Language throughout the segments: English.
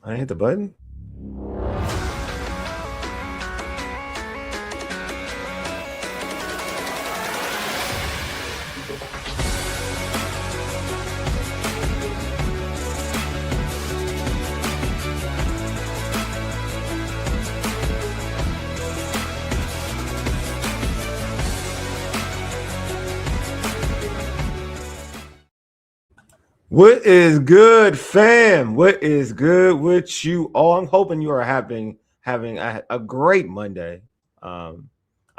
I hit the button. What is good, fam? What is good with you all? I'm hoping you are having a great Monday. I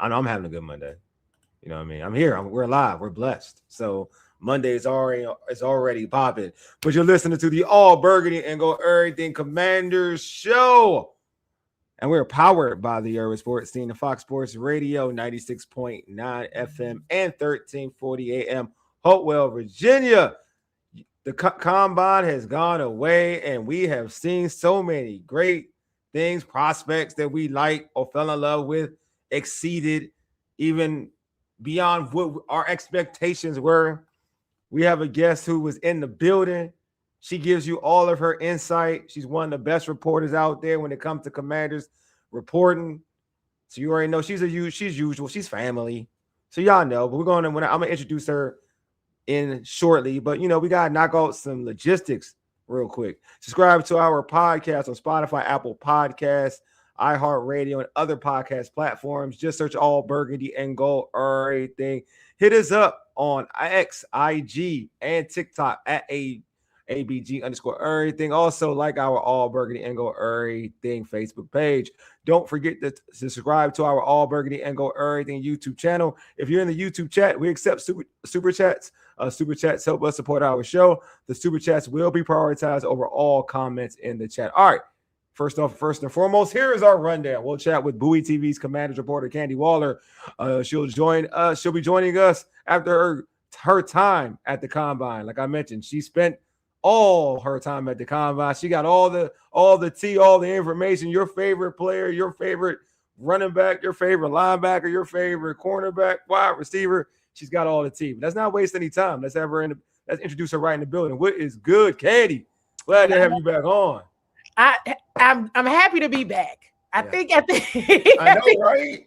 know I'm having a good Monday. You know what I mean? I'm here. We're alive. We're blessed. So Monday is already popping. But you're listening to the All Burgundy and Go Errrything Commanders show. And we're powered by the Urban Sports Team, the Fox Sports Radio, 96.9 FM and 1340 AM, Hopewell, Virginia. The combine has gone away, and we have seen so many great things, prospects that we like or fell in love with, exceeded even beyond what our expectations were. We have a guest who was in the building. She gives you all of her insight. She's one of the best reporters out there when it comes to Commanders reporting. So you already know she's usual. She's family. So y'all know, but I'm gonna introduce her in shortly, but we gotta knock out some logistics real quick. Subscribe to our podcast on Spotify, Apple Podcasts, iHeartRadio, and other podcast platforms. Just search All Burgundy and Go Errrything. Hit us up on X, IG, and TikTok at ABG_Errrything. Also, like our All Burgundy and Go Errrything Facebook page. Don't forget to subscribe to our All Burgundy and Go Errrything YouTube channel. If you're in the YouTube chat, we accept super chats. Super chats help us support our show. The super chats will be prioritized over all comments in the chat. All right. First and foremost, here is our rundown. We'll chat with Bowie TV's Commanders reporter Candi Waller. She'll be joining us after her time at the combine. Like I mentioned, she spent all her time at the combine. She got all the tea, all the information. Your favorite player, your favorite running back, your favorite linebacker, your favorite cornerback, wide receiver. She's got all the tea. But let's not waste any time. Let's let's introduce her right in the building. What is good, Candi? Glad to have you back on. I'm happy to be back. I think I know, right?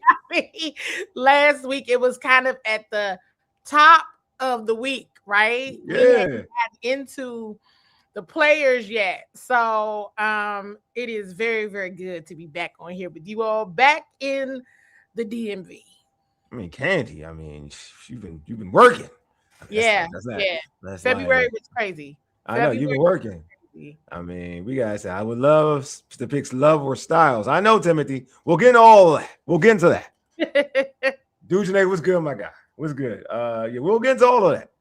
Last week it was kind of at the top of the week, right? Yeah. We hadn't got into the players yet. So it is very, very good to be back on here with you all, back in the DMV. I mean, Candi, you've been working. February was crazy. I know you've been working. I mean, we gotta say, I would love to pick love or styles. I know, Timothy. We'll get into all of that. We'll get into that. Dujane was good, my guy. Was good. We'll get into all of that.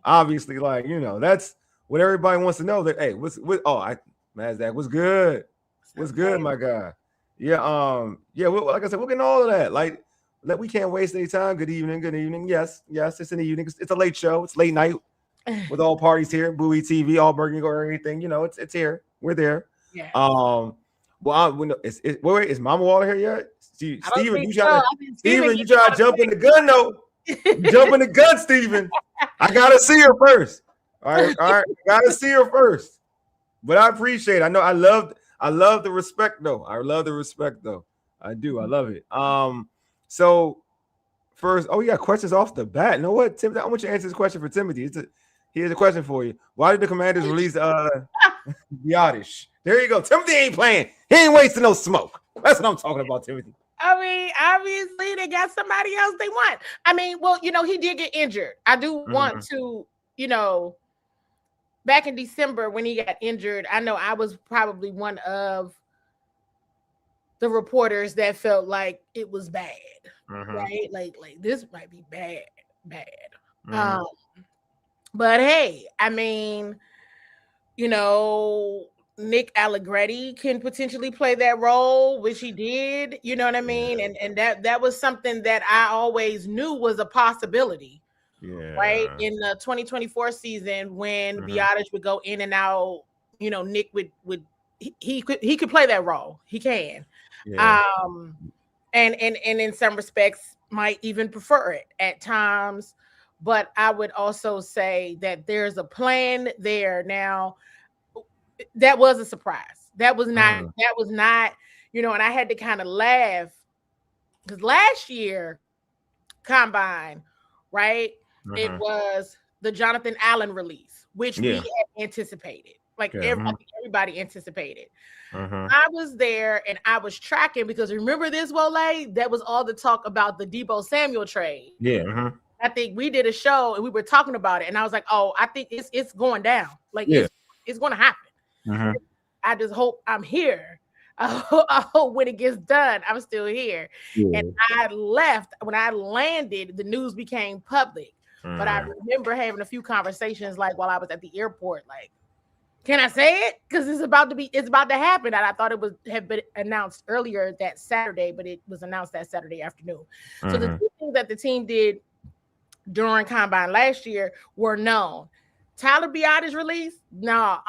Obviously, that's what everybody wants to know. That Mazdak was good. Was good, my guy. Like I said, we'll get into all of that. We can't waste any time. Good evening. Yes, it's in the evening. It's a late show. It's late night with all parties here. Bowie TV, All Burgundy or anything. It's here. We're there. Yeah. Is Mama Waller here yet? Steven, you try to jump in the gun though. Jump in the gun, Steven. I gotta see her first. All right. Gotta see her first. But I appreciate it. I love the respect though. I do. I love it. So first, we got questions off the bat. You know what, Timothy? I want you to answer this question for Timothy. Here's a question for you. Why did the Commanders release Biotish? There you go. Timothy ain't playing. He ain't wasting no smoke. That's what I'm talking about, Timothy. Obviously they got somebody else they want. He did get injured. I do want to, back in December when he got injured, I know I was probably one of the reporters that felt like it was bad, right? Like this might be bad. But hey, Nick Allegretti can potentially play that role, which he did, you know what I mean? And that was something that I always knew was a possibility. Yeah. Right. In the 2024 season when Biotish would go in and out, Nick would he could play that role. He can. Yeah. And in some respects might even prefer it at times. But I would also say that there's a plan there. Now, that was a surprise. That was not, you know, and I had to kind of laugh because last year combine, right? It was the Jonathan Allen release, which we had anticipated. Like everybody anticipated. I was there and I was tracking because remember this, Wole? That was all the talk about the Deebo Samuel trade. Yeah. I think we did a show and we were talking about it, and I was like, "Oh, I think it's going down. Like it's going to happen." I just hope I'm here. I hope when it gets done, I'm still here. And I left when I landed. The news became public, but I remember having a few conversations like while I was at the airport, like, can I say it? Because it's about to happen. And I thought it had been announced earlier that Saturday, but it was announced that Saturday afternoon. So the two things that the team did during combine last year were known. Tyler Biadasz release? No.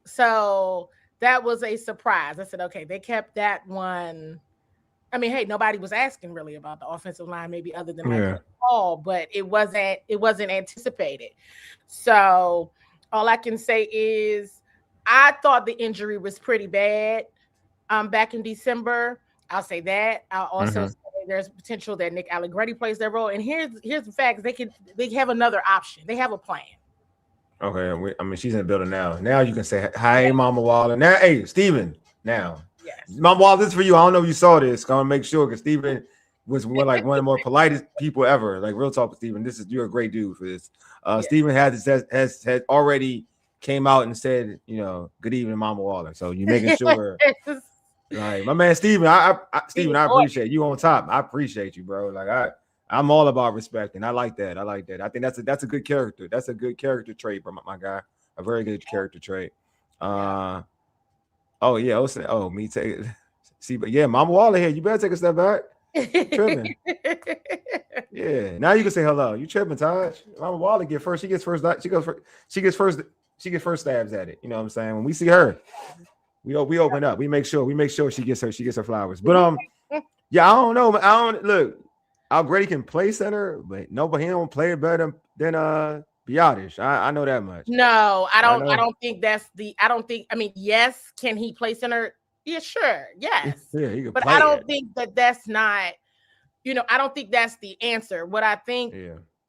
So that was a surprise. I said, okay, they kept that one. I mean, hey, nobody was asking really about the offensive line, maybe other than like Paul, but it wasn't anticipated. So all I can say is I thought the injury was pretty bad back in December. I'll say that. I'll also say there's potential that Nick Allegretti plays their role. And here's the facts. They have another option. They have a plan. Okay. I mean, she's in the building now. Now you can say, hi, Mama Waller. Now, hey, Steven, now. Yes. Mama Waller, this is for you. I don't know if you saw this. I'm going to make sure because Steven was one of the more politest people ever. Like, real talk, Steven. You're a great dude for this. Steven has already came out and said, you know, good evening, Mama Waller. So you're making sure. Like, my man Steven, Steven, I appreciate you on top. I appreciate you, bro. Like, I'm all about respect, and I like that. I think that's a good character. That's a good character trait, bro, my guy. A very good character trait. Me too. See, but yeah, Mama Waller here. You better take a step back. Tripping. Yeah. Now you can say hello. You tripping, Taj? Mama Waller get first. She gets first. She gets first stabs at it. You know what I'm saying? When we see her, we open up. We make sure she gets her flowers. But yeah, I don't know. Look. Allegretti can play center, but he don't play it better than Biadasz. I know that much. No, I don't think I mean, yes, can he play center? Yeah, sure. Yes. Yeah, he can but I don't think that's not, you know, I don't think that's the answer. What I think,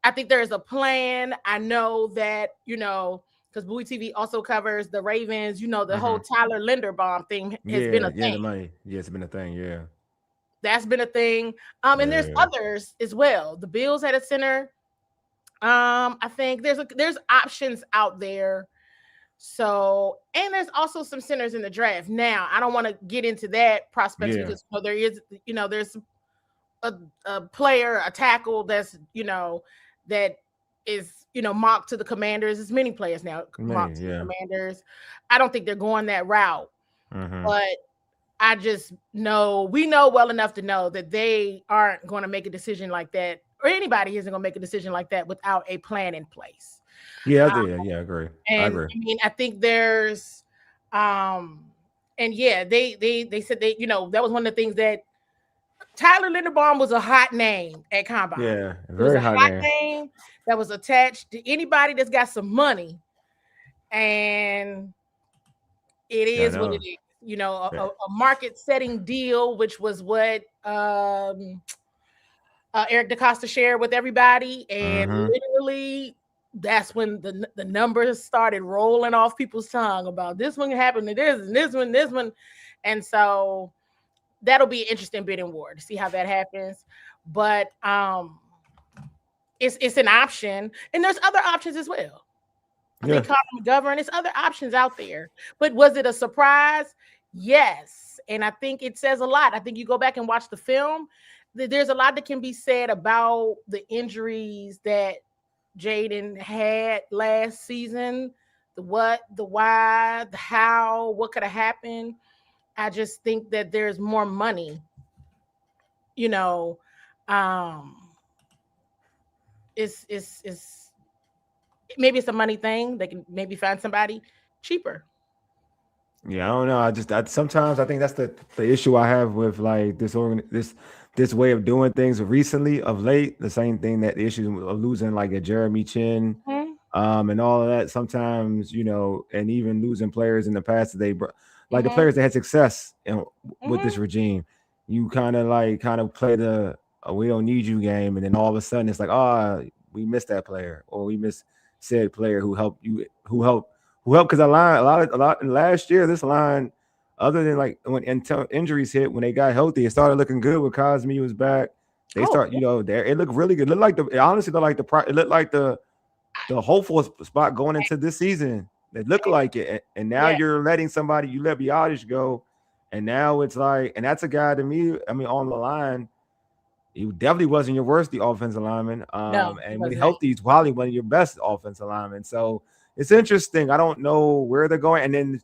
I think there's a plan. I know that, you know, because Bowie TV also covers the Ravens, you know, the whole Tyler Linderbaum thing has been a thing. The money. Yeah, it's been a thing, yeah. That's been a thing. And there's others as well. The Bills had a center. I think there's options out there. So, and there's also some centers in the draft. Now, I don't want to get into that prospect because there is, you know, there's a player, a tackle that's, you know, that is, you know, mocked to the Commanders. There's many players now mocked to the Commanders. I don't think they're going that route. But I just know we know well enough to know that they aren't going to make a decision like that, or anybody isn't going to make a decision like that without a plan in place. Yeah, I agree. I agree. I mean, I think there's, and yeah, they said they, you know, that was one of the things that Tyler Linderbaum was a hot name at Combine. Yeah, very hot name that was attached to anybody that's got some money, and it is what it is. You know, a market-setting deal, which was what Eric DeCosta shared with everybody, and literally that's when the numbers started rolling off people's tongue about this one happened to this and this one, and so that'll be an interesting bidding war to see how that happens. But it's an option, and there's other options as well. I think Connor McGovern, there's other options out there. But was it a surprise? Yes. And I think it says a lot. I think you go back and watch the film. There's a lot that can be said about the injuries that Jaden had last season. The what, the why, the how, what could have happened. I just think that there's more money. You know, it's maybe it's a money thing. They can maybe find somebody cheaper. Yeah, I don't know. Sometimes I think that's the issue I have with like this way of doing things recently of late. The same thing that the issue of losing like a Jeremy Chin, and all of that. Sometimes, and even losing players in the past that like the players that had success with this regime, you kind of play the we don't need you game, and then all of a sudden it's like, we missed that player, or we missed said player who helped because a lot last year this line, other than like when injuries hit, when they got healthy, it started looking good. When Cosme was back, they there. It looked really good. It looked like the hopeful spot going into this season. It looked like it, and now you're letting somebody, you let Biotish go, and now it's like, and that's a guy to me. I mean, on the line, he definitely wasn't your worst offensive lineman. And when healthy, he's probably one of your best offensive linemen. So it's interesting. I don't know where they're going. And then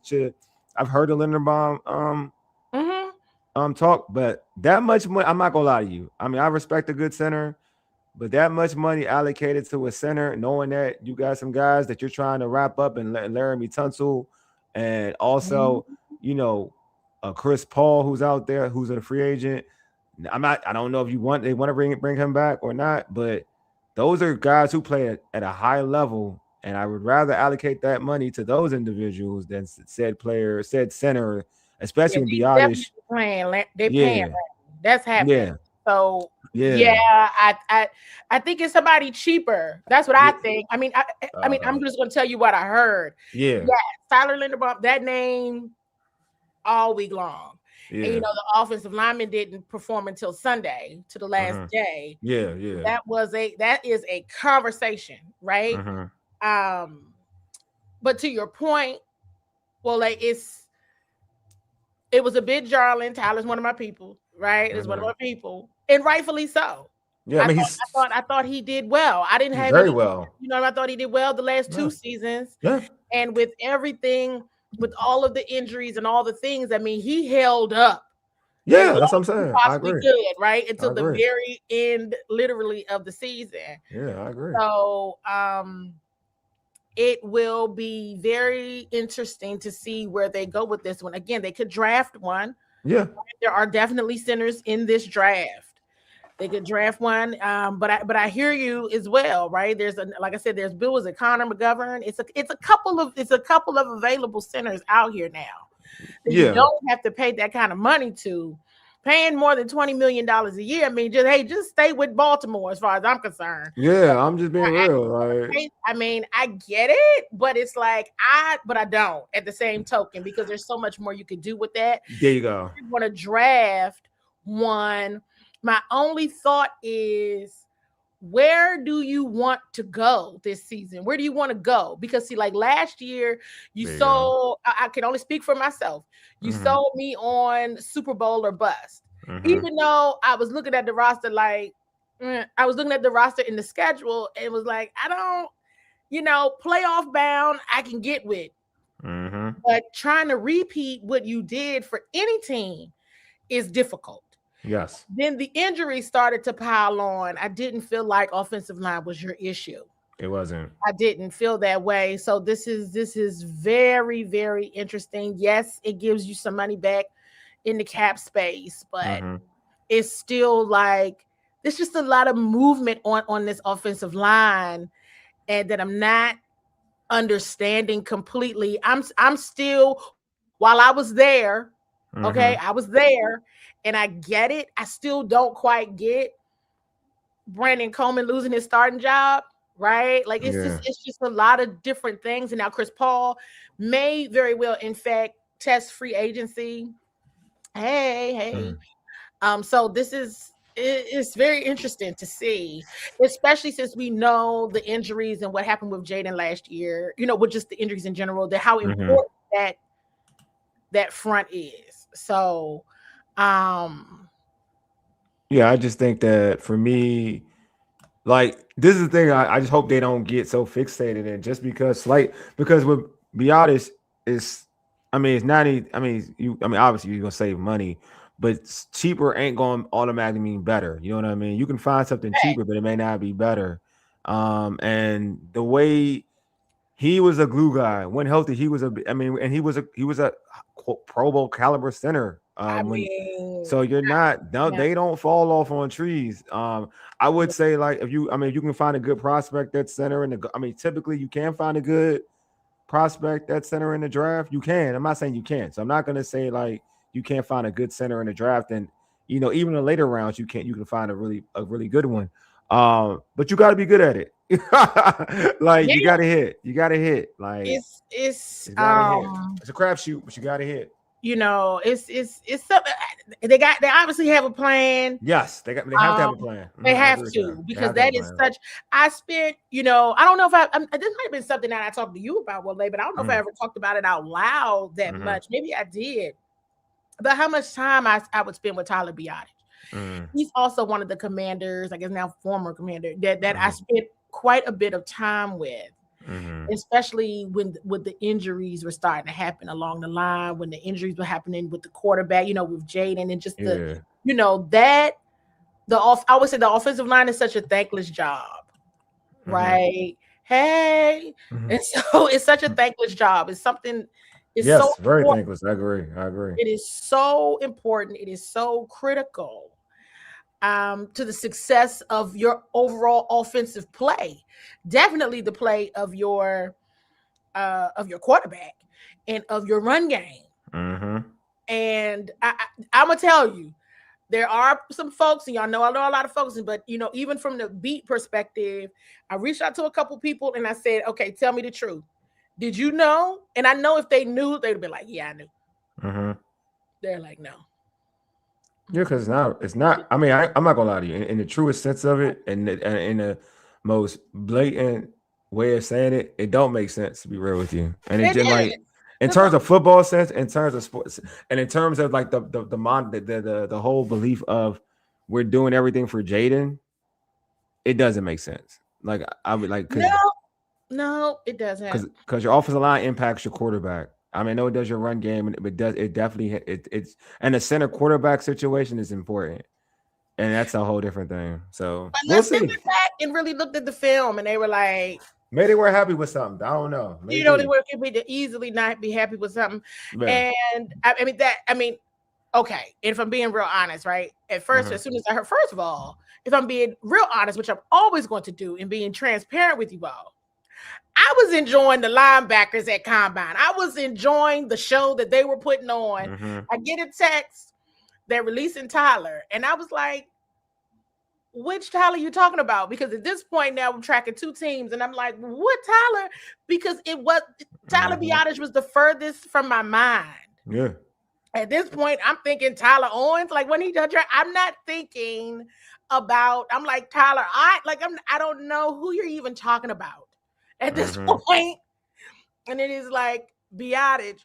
I've heard the Linderbaum talk, but that much money, I'm not gonna lie to you. I mean, I respect a good center, but that much money allocated to a center, knowing that you got some guys that you're trying to wrap up, and Laramie Tunsil, and also, Chris Paul, who's out there, who's a free agent. I don't know if they want to bring him back or not, but those are guys who play at a high level, and I would rather allocate that money to those individuals than said center, especially when Biotish paying. That's happening. Yeah. So I think it's somebody cheaper. That's what I think. I mean, I'm just going to tell you what I heard. Yeah, Tyler Linderbaum, that name all week long. Yeah. And the offensive lineman didn't perform until Sunday, to the last day. Yeah. That is a conversation, right? But to your point, well, it was a bit jarring. Tyler's one of my people, right? It's one of my people, and rightfully so. Yeah, I thought he did well. I didn't have very well. I thought he did well the last two seasons. Yeah. And with everything, with all of the injuries and all the things, I mean, he held up. Yeah, that's what I'm saying. I agree. Good, right? Until the very end, literally, of the season. Yeah, I agree. So, it will be very interesting to see where they go with this one. Again, they could draft one. Yeah. There are definitely centers in this draft. They could draft one, but I hear you as well, right? Like I said, there's Bill, was it Connor McGovern? It's a couple of available centers out here now. You don't have to pay that kind of money to. Paying more than $20 million a year. I mean, just stay with Baltimore as far as I'm concerned. Yeah, I'm just being real. I mean, I get it, but it's like I don't at the same token, because there's so much more you could do with that. There you go. You want to draft one. My only thought is, where do you want to go this season? Where do you want to go? Because see, like last year, I can only speak for myself. You sold me on Super Bowl or bust. Even though I was looking at the roster, I was looking at the roster in the schedule, and was like, I don't, playoff bound, I can get with. But trying to repeat what you did for any team is difficult. Yes. Then the injuries started to pile on. I didn't feel like offensive line was your issue. It wasn't. I didn't feel that way. So this is very, very interesting. Yes, it gives you some money back in the cap space, but it's still like there's just a lot of movement on this offensive line, and that I'm not understanding completely. I'm still, while I was there, okay, I was there. And I get it. I still don't quite get Brandon Coleman losing his starting job, right? Like it's just a lot of different things. And now Chris Paul may very well, in fact, test free agency. Hey. So it's very interesting to see, especially since we know the injuries and what happened with Jaden last year. With just the injuries in general, how important that front is. So. I just think that for me, like, this is the thing. I just hope they don't get so fixated in just because with Biotish it's not. Obviously you're gonna save money, but cheaper ain't going to automatically mean better. You know what I mean? You can find something cheaper, but it may not be better. And the way he was a glue guy when healthy, he was a Pro Bowl caliber center. So you're not. No, they don't fall off on trees. I would say like if you can find a good prospect that's center in the. Typically you can find a good prospect that's center in the draft. You can. I'm not saying you can't. So I'm not gonna say like you can't find a good center in the draft, and even in the later rounds you can find a really good one. But you got to be good at it. Like you got to hit. Like it's a crapshoot, but you got to hit. It's something they obviously have a plan. Yes, they have to have a plan. They have to, because that is such. I spent, I don't know if this might have been something that I talked to you about, Wole, but I don't know if I ever talked about it out loud that much. Maybe I did. But how much time I would spend with Tyler Biotic. He's also one of the commanders, I guess now former commander, that I spent quite a bit of time with. Especially when the injuries were starting to happen along the line, when the injuries were happening with the quarterback, with Jaden, and just I always say the offensive line is such a thankless job, right? Hey, and so it's such a thankless job. It's something. It's very thankless. I agree. It is so important. It is so critical to the success of your overall offensive play. Definitely the play of your quarterback and of your run game. And I'm gonna tell you, there are some folks, and y'all know I know a lot of folks, but even from the beat perspective, I reached out to a couple people and I said, okay, tell me the truth. Did you know? And I know if they knew, they'd be like, yeah, I knew. They're like, no. Yeah, because it's not. I'm not gonna lie to you. In the truest sense of it, and in the most blatant way of saying it, it don't make sense, to be real with you. And it just like in terms of football sense, in terms of sports, and in terms of like the whole belief of we're doing everything for Jaden, it doesn't make sense. Like I would like no, it doesn't. Because your offensive line impacts your quarterback. I know it does your run game, but it definitely it's and the center quarterback situation is important, and that's a whole different thing. So we'll see. They went back and really looked at the film, and they were like, maybe they were happy with something. I don't know. Maybe. They were easily not be happy with something. Yeah. And okay. And if I'm being real honest, right? At first, as soon as I heard, first of all, if I'm being real honest, which I'm always going to do, and being transparent with you all, I was enjoying the linebackers at Combine. I was enjoying the show that they were putting on. I get a text, they're releasing Tyler. And I was like, which Tyler are you talking about? Because at this point now I'm tracking two teams. And I'm like, what Tyler? Because Tyler Biotic was the furthest from my mind. Yeah. At this point, I'm thinking Tyler Owens. Like when he does, I'm not thinking about, I'm like, Tyler, I don't know who you're even talking about at this point. And it is like, Biotic,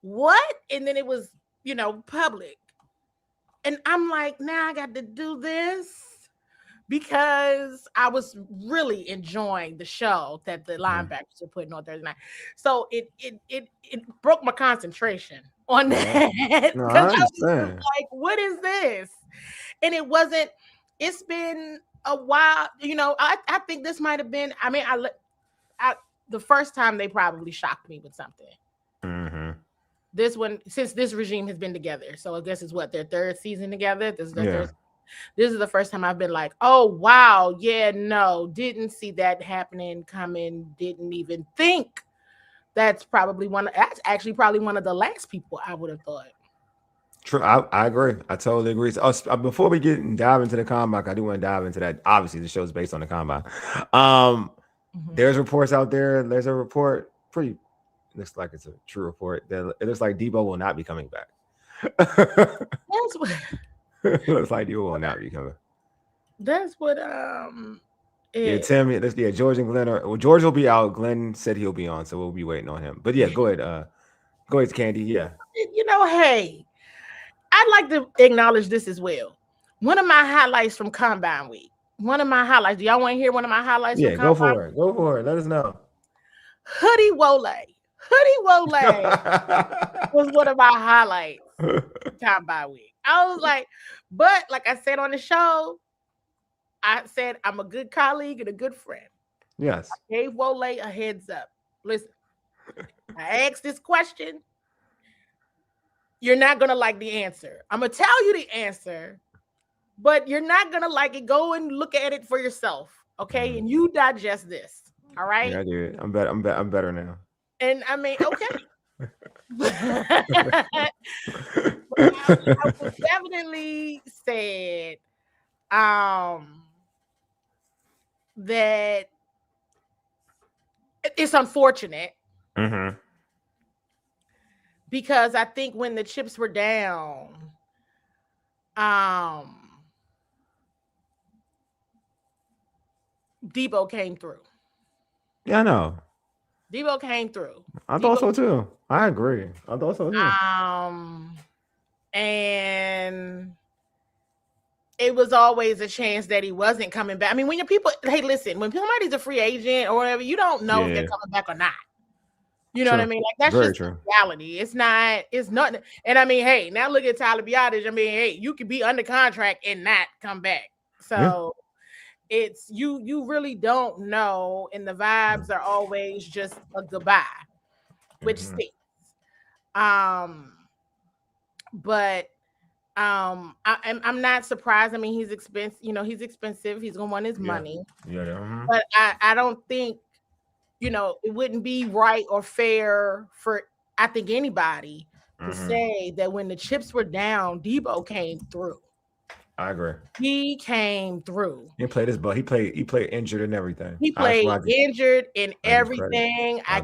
what? And then it was, public. And I'm like, now I got to do this because I was really enjoying the show that the linebackers were putting on Thursday night. So it broke my concentration on that. No, I understand. Like, what is this? And it's been a while, I think this might have been, the first time they probably shocked me with something. This one, since this regime has been together, so I guess it's their third season together. This is the first time I've been like, oh wow, yeah, no, didn't see that happening coming, didn't even think. That's actually probably one of the last people I would have thought. True, I agree. I totally agree. So, before we dive into the combine, I do want to dive into that. Obviously, the show is based on the combine. There's reports out there. There's a report, looks like it's a true report, that it looks like Debo will not be coming back. That's what it looks like. Debo will not be coming. That's what Tim. George and Glen George will be out. Glen said he'll be on, so we'll be waiting on him. But yeah, go ahead. Go ahead, Candi. Yeah. Hey, I'd like to acknowledge this as well. One of my highlights from Combine Week. One of my highlights. Do y'all want to hear one of my highlights? Yeah, go for it. Go for it. Let us know. Hoodie Wole was one of my highlights. Combine Week. I was like, but like I said on the show, I said I'm a good colleague and a good friend. Yes. I gave Wole a heads up. Listen, I asked this question. you're not gonna like the answer. I'm gonna tell you the answer, but you're not gonna like it. Go and look at it for yourself, okay? And you digest this. All right. Yeah, I did. I'm better now. And I mean, okay. I would definitely said that it's unfortunate because I think when the chips were down, Debo came through. Yeah, I know. Debo came through. I thought so too. I agree. I thought so too. And it was always a chance that he wasn't coming back. I mean, when your people, hey, listen, when somebody's a free agent or whatever, you don't know if they're coming back or not. You know what I mean? Like, that's just reality. It's not. And I mean, hey, now look at Tyler Biotis. I mean, hey, you could be under contract and not come back. So it's you really don't know, and the vibes are always just a goodbye, which stinks. But I'm not surprised. I mean, he's expensive. You know, he's expensive. He's gonna want his money. Yeah. But I don't think, you know, it wouldn't be right or fair for, I think, anybody to say that when the chips were down, Debo came through. I agree. He came through. He played his butt. He played injured and everything. He played injured in everything. I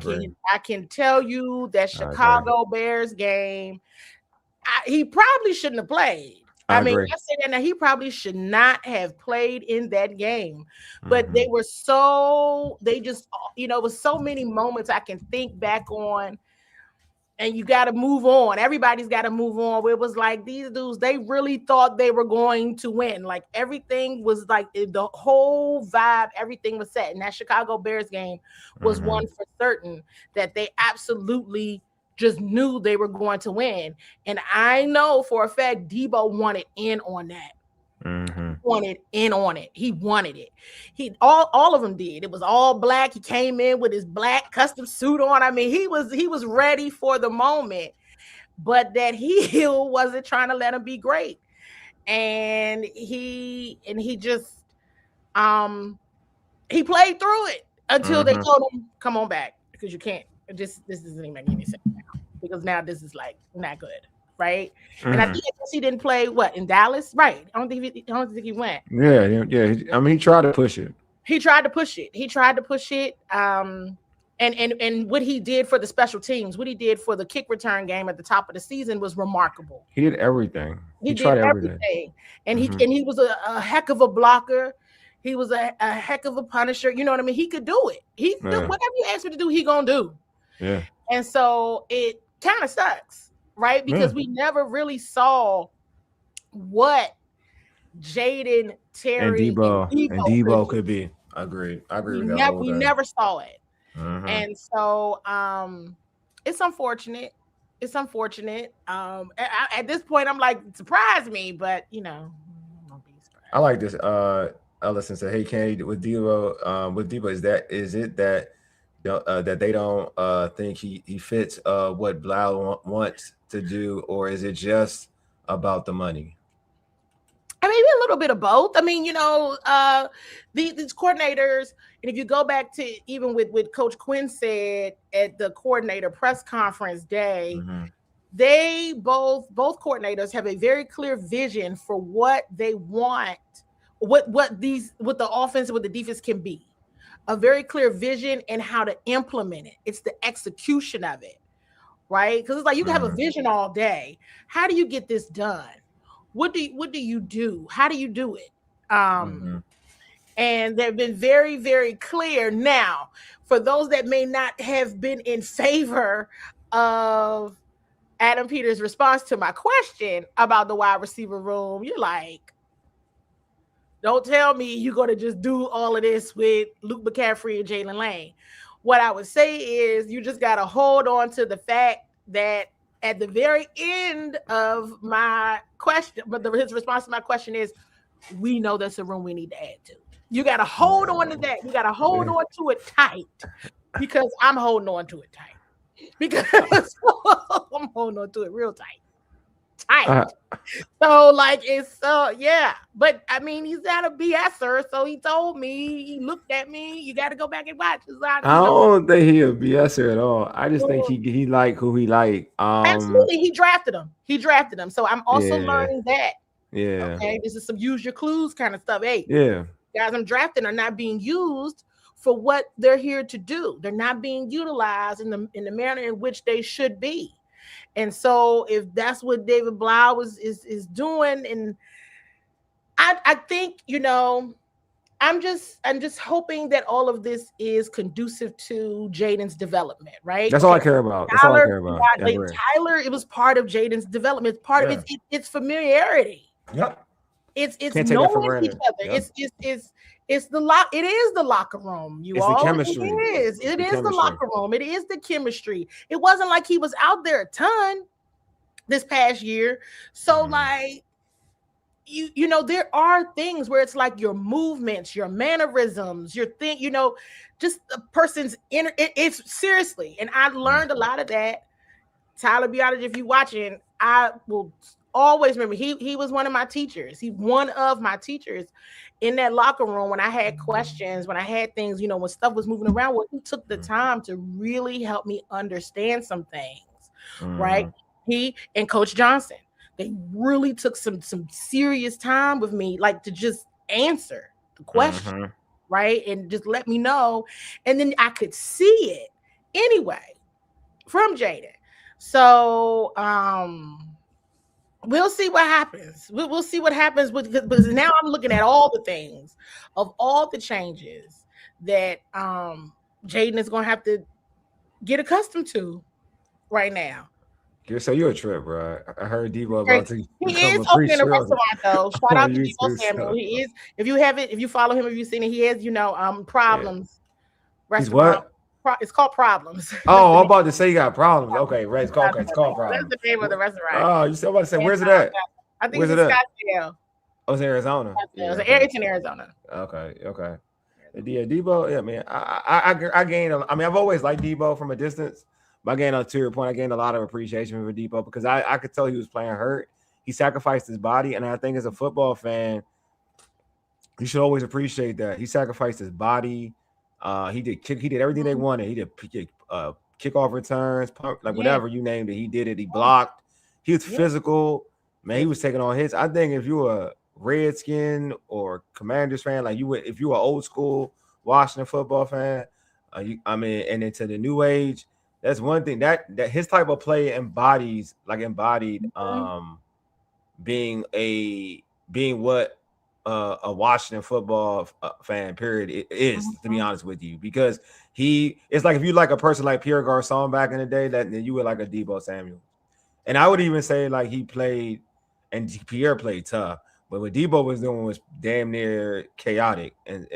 can tell you that Chicago Bears game, he probably shouldn't have played. I mean, I said that now, he probably should not have played in that game. But they were they just, you know, it was so many moments I can think back on. And you got to move on. Everybody's got to move on. Where it was like, these dudes, they really thought they were going to win. Like, everything was like, the whole vibe, everything was set. And that Chicago Bears game was one for certain that they absolutely just knew they were going to win. And I know for a fact Debo wanted in on that. Wanted in on it. He wanted it. He all of them did. It was all black. He came in with his black custom suit on. I mean, he was ready for the moment, but that heel wasn't trying to let him be great. And he just he played through it until they told him, come on back, because you can't. This doesn't even make any sense now, because now this is like not good. Right. And I think he didn't play in Dallas. Right. I don't think he went. Yeah. I mean, he tried to push it. And what he did for the special teams, what he did for the kick return game at the top of the season was remarkable. He did everything. He tried everything. And he was a heck of a blocker. He was a heck of a punisher. You know what I mean? He could do it. Whatever you ask him to do, he gonna do. Yeah. And so it kind of sucks. Right, because we never really saw what Jaden, Terry, and Debo could be. I agree. We never saw it, and so it's unfortunate. It's unfortunate. At this point, I'm like, surprise me, but you know, I won't be surprised. I like this. Ellison said, "Hey, Candi, with Debo, is it that they don't think he fits what Blau wants to do, or is it just about the money?" I mean, maybe a little bit of both. I mean, you know, these coordinators, and if you go back to even with Coach Quinn said at the coordinator press conference day, they both coordinators have a very clear vision for what they want, what the offense, what the defense can be. A very clear vision and how to implement it. It's the execution of it, right? Because it's like you can have a vision all day. How do you get this done? What do you do? How do you do it? And they've been very, very clear. Now, for those that may not have been in favor of Adam Peters' response to my question about the wide receiver room, you're like, don't tell me you're going to just do all of this with Luke McCaffrey and Jalen Lane. What I would say is you just got to hold on to the fact that at the very end of my question, but his response to my question is, we know that's a room we need to add to. You got to hold on to that. You got to hold on to it tight, because I'm holding on to it tight. Because I'm holding on to it real tight. tight. So like it's yeah, but I mean he's not a BSer, so he told me, he looked at me, you got to go back and watch. I don't think he a BSer at all. I just think he like who he like. Absolutely, he drafted him. So I'm also learning that. Yeah. Okay, this is some use your clues kind of stuff. Hey, yeah, guys I'm drafting are not being used for what they're here to do. They're not being utilized in the manner in which they should be. And so if that's what David Blau is doing, and I think, I'm just hoping that all of this is conducive to Jaden's development, right? That's all I care about. That's all I care about. Tyler, it was part of Jaden's development. Part of it's familiarity. Yep. It's knowing each other. Yep. It's the lock. It is the locker room. It's the chemistry. It is the locker room. It is the chemistry. It wasn't like he was out there a ton this past year. So like, you know, there are things where it's like your movements, your mannerisms, your thing, just a person's inner. It's seriously, and I learned a lot of that. Tyler, be honest, if you're watching, I will always remember he was one of my teachers. He's one of my teachers in that locker room when I had questions, when I had things, when stuff was moving around. Well, he took the time to really help me understand some things, right? He and Coach Johnson, they really took some serious time with me, like to just answer the question, right? And just let me know. And then I could see it anyway from Jaden. So, we'll see what happens. We'll see what happens because now I'm looking at all the things of all the changes that Jaden is going to have to get accustomed to right now. So you're a trip, bro. I heard Debo about to. He is opening a restaurant though. Shout out to Debo Samuel. He is. If you follow him, if you've seen it, he has Problems restaurant. What? It's called Problems. Oh, I'm about to say you got problems. Okay, right. It's called Problems. That's the name of the restaurant. Oh, you still about to say where's it at? I think it's in Scottsdale. Oh, it's Arizona. It's Errrything, Arizona. Okay. Yeah, Debo. Yeah, man. I gained. I've always liked Debo from a distance, but to your point, I gained a lot of appreciation for Debo because I could tell he was playing hurt. He sacrificed his body, and I think as a football fan, you should always appreciate that he sacrificed his body. He did everything they wanted. He did kickoff returns, whatever you named it. He did it. He blocked. He was physical. Man, he was taking on hits. I think if you were a Redskin or Commanders fan, like you would, if you were old school Washington football fan, and into the new age, that's one thing that his type of play embodied being what a Washington football fan period is, to be honest with you, because it's like if you like a person like Pierre Garçon back in the day, then you would like a Debo Samuel. And I would even say like he played, and Pierre played tough, but what Debo was doing was damn near chaotic and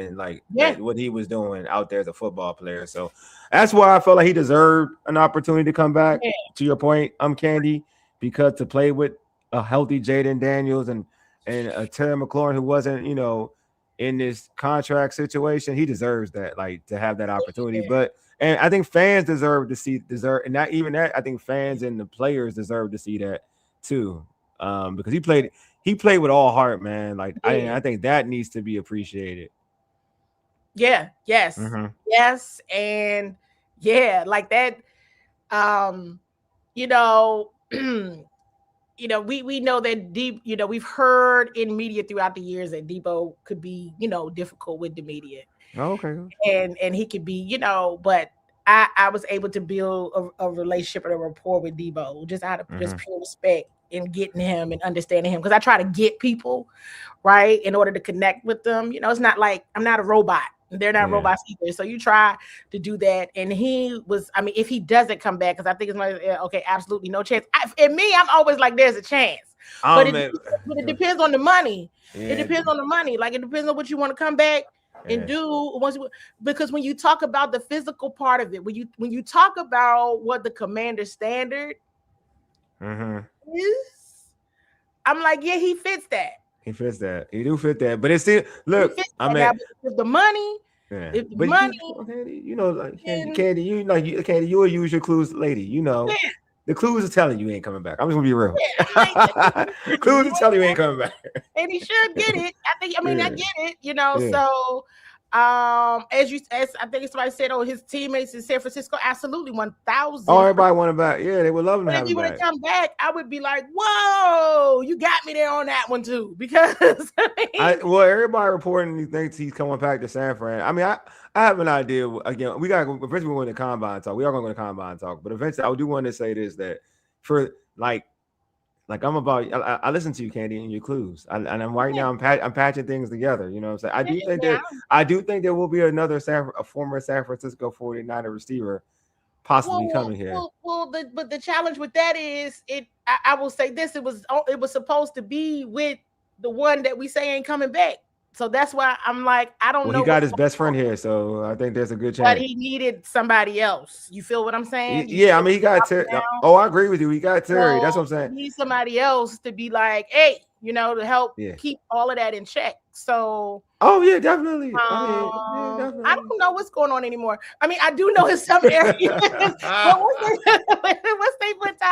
what he was doing out there as a football player. So that's why I felt like he deserved an opportunity to come back. To your point, Candi, because to play with a healthy Jaden Daniels and a Terry McLaurin who wasn't, in this contract situation, he deserves that, like to have that opportunity. And I think fans deserve, and not even that. I think fans and the players deserve to see that too, because he played with all heart, man. Like I think that needs to be appreciated. Yeah. Yes. Yes. And like that. We know that we've heard in media throughout the years that Debo could be, difficult with the media. Oh, okay. And he could be, but I was able to build a relationship and a rapport with Debo just out of just pure respect and getting him and understanding him. Because I try to get people, right, in order to connect with them. It's not like I'm not a robot. They're not robots either. So you try to do that. And he was, if he doesn't come back, because I think it's like, okay, absolutely no chance. I'm always like, there's a chance. But it depends on the money. Yeah. It depends on the money. Like, it depends on what you want to come back and do. Because when you talk about the physical part of it, when you talk about what the commander standard is, I'm like, yeah, he fits that. He fits that. He do fit that. But it's still, look, if the money, if the money, Candi, Candi, you will use your clues, lady. The clues are telling you he ain't coming back. I'm just gonna be real. Yeah, clues are telling you he ain't coming back. And he should get it. I get it, So as I think somebody said, his teammates in San Francisco, absolutely 1,000. Oh, everybody want him back. Yeah, they would love him to have him back. If he would come back, I would be like, whoa, you got me there on that one too. Because everybody reporting he thinks he's coming back to San Fran. I mean, I have an idea. Again, we gotta go. Eventually we're going to combine talk. We are going to combine talk, but eventually I do want to say this, that for like I'm about. I listen to you, Candi, and your clues, and I'm right now. I'm patching things together. You know what I'm saying? I do think there will be another a former San Francisco 49er receiver possibly coming here. But the challenge with that is I will say this: it was supposed to be with the one that we say ain't coming back. So that's why I'm like, I don't know. He got his best friend here, so I think there's a good chance. But he needed somebody else. You feel what I'm saying? Yeah, I mean, he got Terry. Oh, I agree with you. He got Terry. That's what I'm saying. He needs somebody else to be like, hey, to help keep all of that in check. So. Oh yeah, definitely. Definitely. I don't know what's going on anymore. I mean, I do know in some areas. But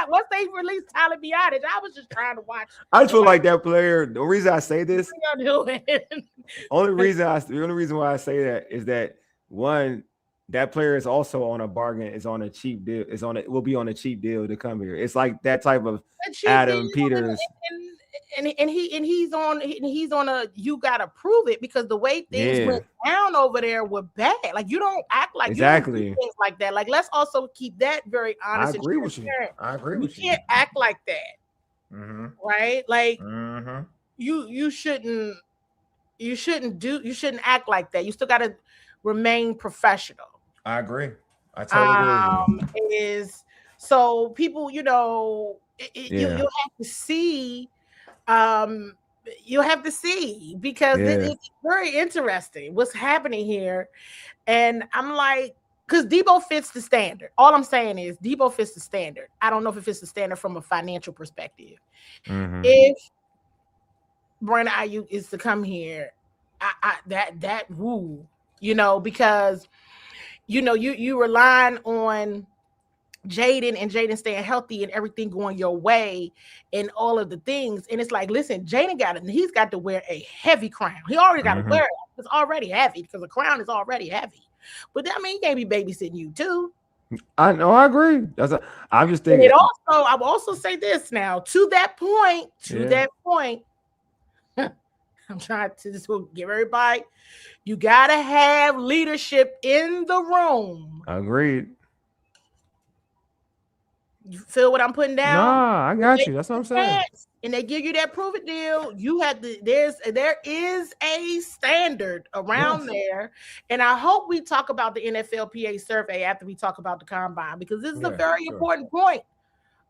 once they released Tyler Biotic, I was just trying to watch. I just feel like that player. The reason I say this, the only reason why I say that is that one, that player is also on a bargain, is on a cheap deal, will be on a cheap deal to come here. It's like that type of Adam Peters. And he's on a you gotta prove it, because the way things went down over there were bad. Like, you don't act like exactly you don't do things like that. Like, let's also keep that very honest. I agree with you. You can't act like that, right? Like you shouldn't act like that. You still gotta remain professional. I agree. I totally agree. So people, you'll have to see. You'll have to see, because it's very interesting what's happening here. And I'm like, because Debo fits the standard. All I'm saying is Debo fits the standard. I don't know if it fits the standard from a financial perspective. If Brandon Ayuk is to come here, because you relying on Jaden and Jaden staying healthy and everything going your way and all of the things. And it's like, listen, Jaden he's got to wear a heavy crown. He already got to wear it. It's already heavy, because the crown is already heavy. But that means he can't be babysitting you too. I know, I agree. I'm just thinking. I will also say this now, to that point, I'm trying to just give everybody, you got to have leadership in the room. Agreed. You feel what I'm putting down? Nah, I got you. That's what I'm saying. And they give you that prove it deal. You have to. There is a standard around there, and I hope we talk about the NFLPA survey after we talk about the combine, because this is a very important point.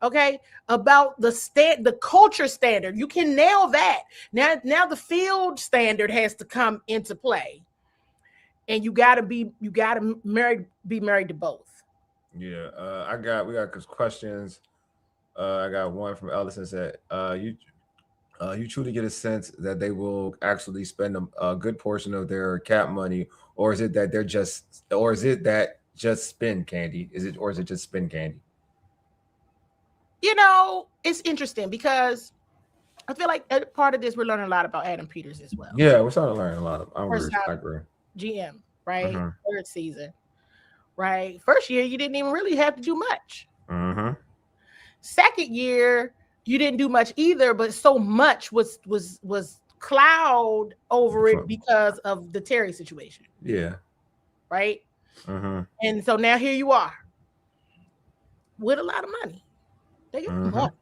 Okay, about the culture standard. You can nail that. Now the field standard has to come into play, and you gotta be married to both. Yeah, we got questions. I got one from Ellison said, you truly get a sense that they will actually spend a good portion of their cap money, or is it that just spend Candi? Is it just spend Candi? It's interesting, because I feel like part of this, we're learning a lot about Adam Peters as well. Yeah, we're starting to learn a lot. I agree. GM, right? Third season. Right. First year, you didn't even really have to do much. Second year, you didn't do much either, but so much was cloud over it because of the Terry situation. Yeah. Right. And so now here you are with a lot of money. They got money.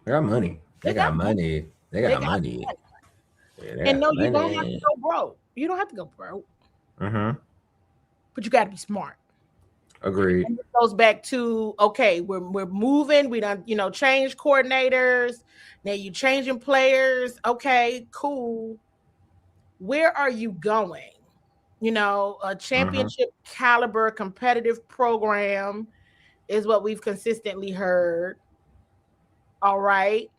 They got money. They got money. They got money. And no, you don't have to go broke. You don't have to go broke. But you got to be smart. Agreed. And it goes back to, okay, we're moving. We done, change coordinators. Now you changing players. Okay, cool. Where are you going? A championship caliber competitive program is what we've consistently heard. All right.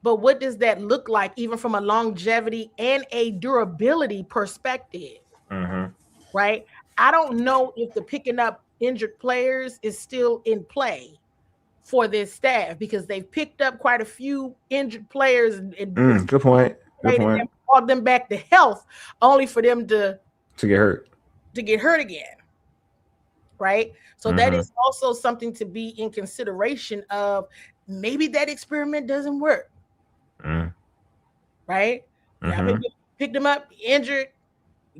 But what does that look like, even from a longevity and a durability perspective? Right. I don't know if the picking up injured players is still in play for this staff because they've picked up quite a few injured players and good point. Good point. And brought them back to health, only for them to get hurt. To get hurt again. Right? So that is also something to be in consideration of. Maybe that experiment doesn't work. Right? Picked them up, injured,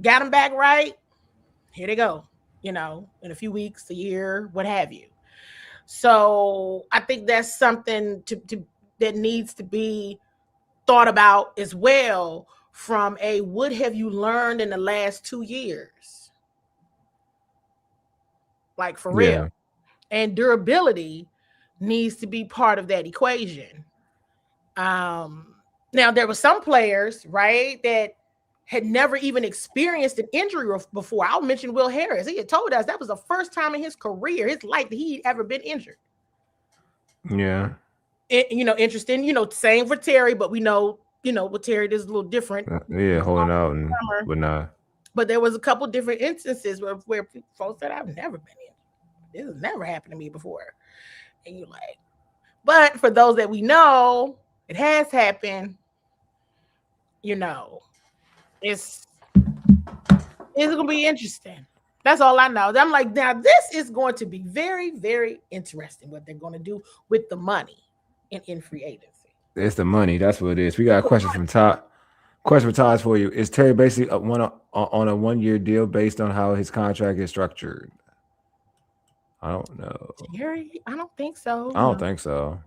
got them back right. Here they go. In a few weeks, a year, what have you. So I think that's something that needs to be thought about as well from a what have you learned in the last 2 years? Like for real. And durability needs to be part of that equation. Now there were some players, right, that had never even experienced an injury before. I'll mention Will Harris. He had told us that was the first time in his career, his life, that he'd ever been injured. Yeah. Interesting. Same for Terry, but we know, with Terry, this is a little different. Holding out and whatnot. But there was a couple different instances where folks said, I've never been injured. This has never happened to me before. And you're like, but for those that we know, it has happened, it's going to be interesting. That's all I know. I'm like, now this is going to be very, very interesting what they're going to do with the money in free agency. It's the money. That's what it is. We got a question from Todd. Question for Todd for you. Is Terry basically on a 1-year deal based on how his contract is structured? I don't know. Terry? I don't think so. I don't think so.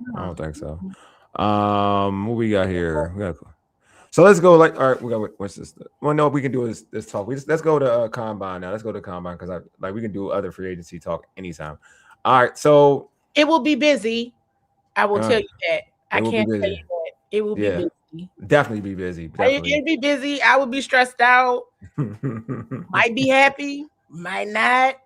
What we got here? So let's go. All right, we got what's this? Well, no, we can do this talk. Let's go to combine now. Let's go to combine because we can do other free agency talk anytime. All right, so it will be busy. I will tell you that. I can't tell you that it will be busy. Definitely be busy. Definitely. It'll be busy. I will be stressed out. Might be happy. Might not.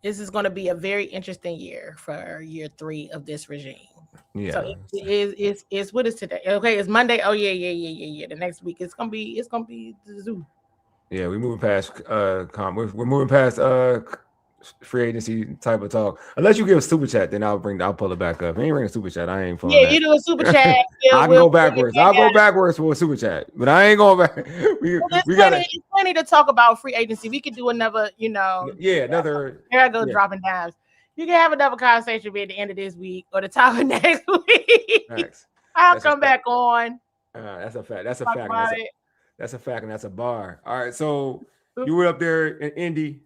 This is going to be a very interesting year for year 3 of this regime. Yeah. So it's what is today? Okay, it's Monday. Oh yeah. The next week it's gonna be the zoo. Yeah, we're moving past we're moving past free agency type of talk. Unless you give a super chat, then I'll pull it back up. If you ain't bring a super chat, I ain't pulling that. You do a super chat. I can go backwards. I'll go backwards for a super chat, but I ain't going back. It's plenty to talk about free agency. We could do another, another. Here I go dropping dimes. You can have another conversation at the end of this week or the top of next week. Thanks. I'll come back on. That's a fact. That's a fact. That's a fact, and that's a bar. All right, so you were up there in Indy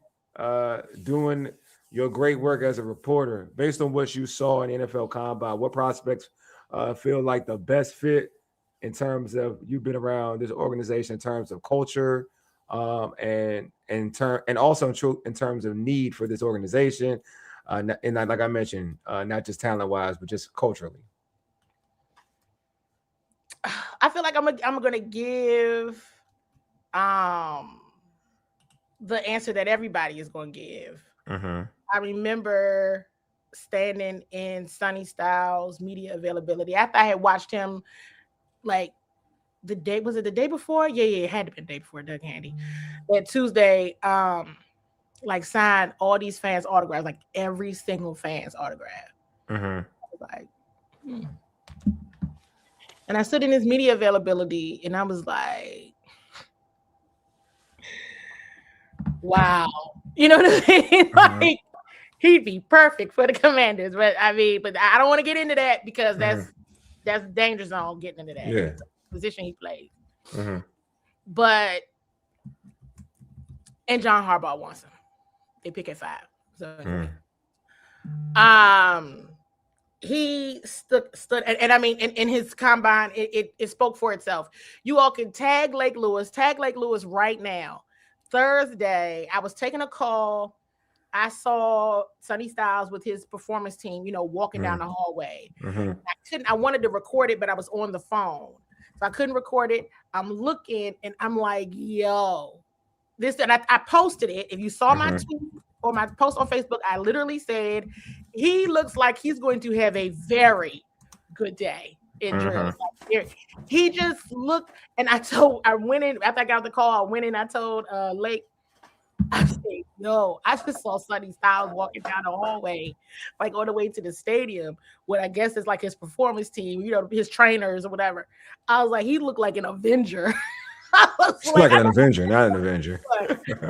doing your great work as a reporter. Based on what you saw in NFL Combine, what prospects feel like the best fit in terms of you've been around this organization in terms of culture and also in terms of need for this organization? And like I mentioned, not just talent-wise, but just culturally. I feel like I'm gonna give the answer that everybody is gonna give. I remember standing in Sonny Styles' media availability after I had watched him, like the day before? Yeah, it had to be the day before Doug Handy. That Tuesday, sign all these fans' autographs, like every single fan's autograph. I was like, And I stood in his media availability and I was like, wow. You know what I mean? Like, he'd be perfect for the Commanders. But I don't want to get into that because that's danger zone getting into that. Yeah. Position he played. But, and John Harbaugh wants him. They pick at 5. So he stood and I mean in his combine it spoke for itself. You all can tag Lake Lewis right now. Thursday, I was taking a call. I saw Sonny Styles with his performance team, walking down the hallway. I wanted to record it, but I was on the phone. So I couldn't record it. I'm looking and I'm like, yo, this, and I posted it. If you saw my tweet or my post on Facebook, I literally said, he looks like he's going to have a very good day in drills. He just looked, and I went in, after I got the call, I went in, I told Lake, I said, yo, I just saw Sonny Styles walking down the hallway, like on the way to the stadium, what I guess is like his performance team, you know, his trainers or whatever. I was like, he looked like an Avenger. It's like an Avenger, not an Avenger.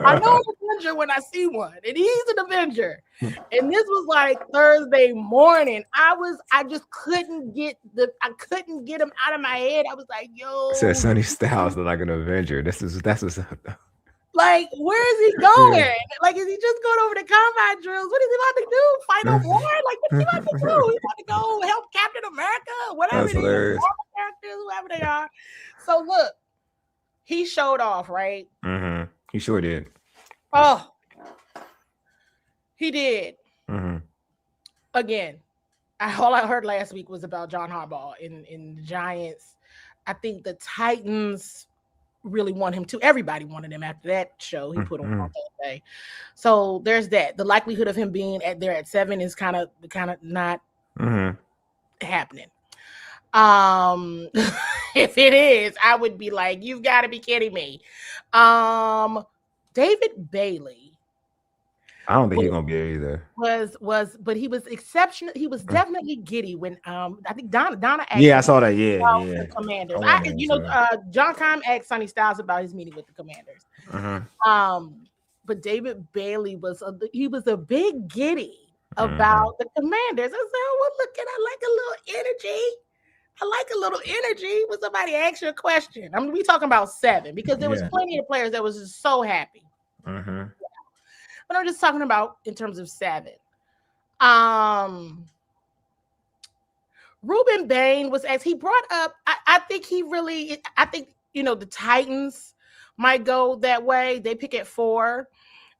I know an Avenger when I see one, and he's an Avenger. And this was like Thursday morning. I just couldn't get him out of my head. I was like, yo. Said Sonny Styles look like an Avenger. That's what's up. Like, where is he going? Yeah. Like, is he just going over the combine drills? What is he about to do? Fight a war? Like, what's he about to do? He's about to go help Captain America? Whatever it is. Characters, whoever they are. So look, he showed off, right? Mm-hmm. He sure did. Oh, he did. Mm-hmm. Again, all I heard last week was about John Harbaugh in the Giants. I think the Titans really want him to. Everybody wanted him after that show he put on Thursday. So there's that. The likelihood of him being there at 7 is kind of not happening. If it is, I would be like, you've got to be kidding me. David Bailey. I don't think he's gonna be there either. But he was exceptional. He was definitely giddy when I think Donna yeah, I saw that. Yeah. The Commanders. John Keim asked Sonny Styles about his meeting with the Commanders. But David Bailey was a big giddy about the Commanders. I said, well, look at, I like a little energy. When somebody asks you a question, I mean, we talking about 7 because there was plenty of players that was just so happy. But I'm just talking about in terms of 7. Ruben Bain was, as he brought up, I think, the Titans might go that way. They pick at 4.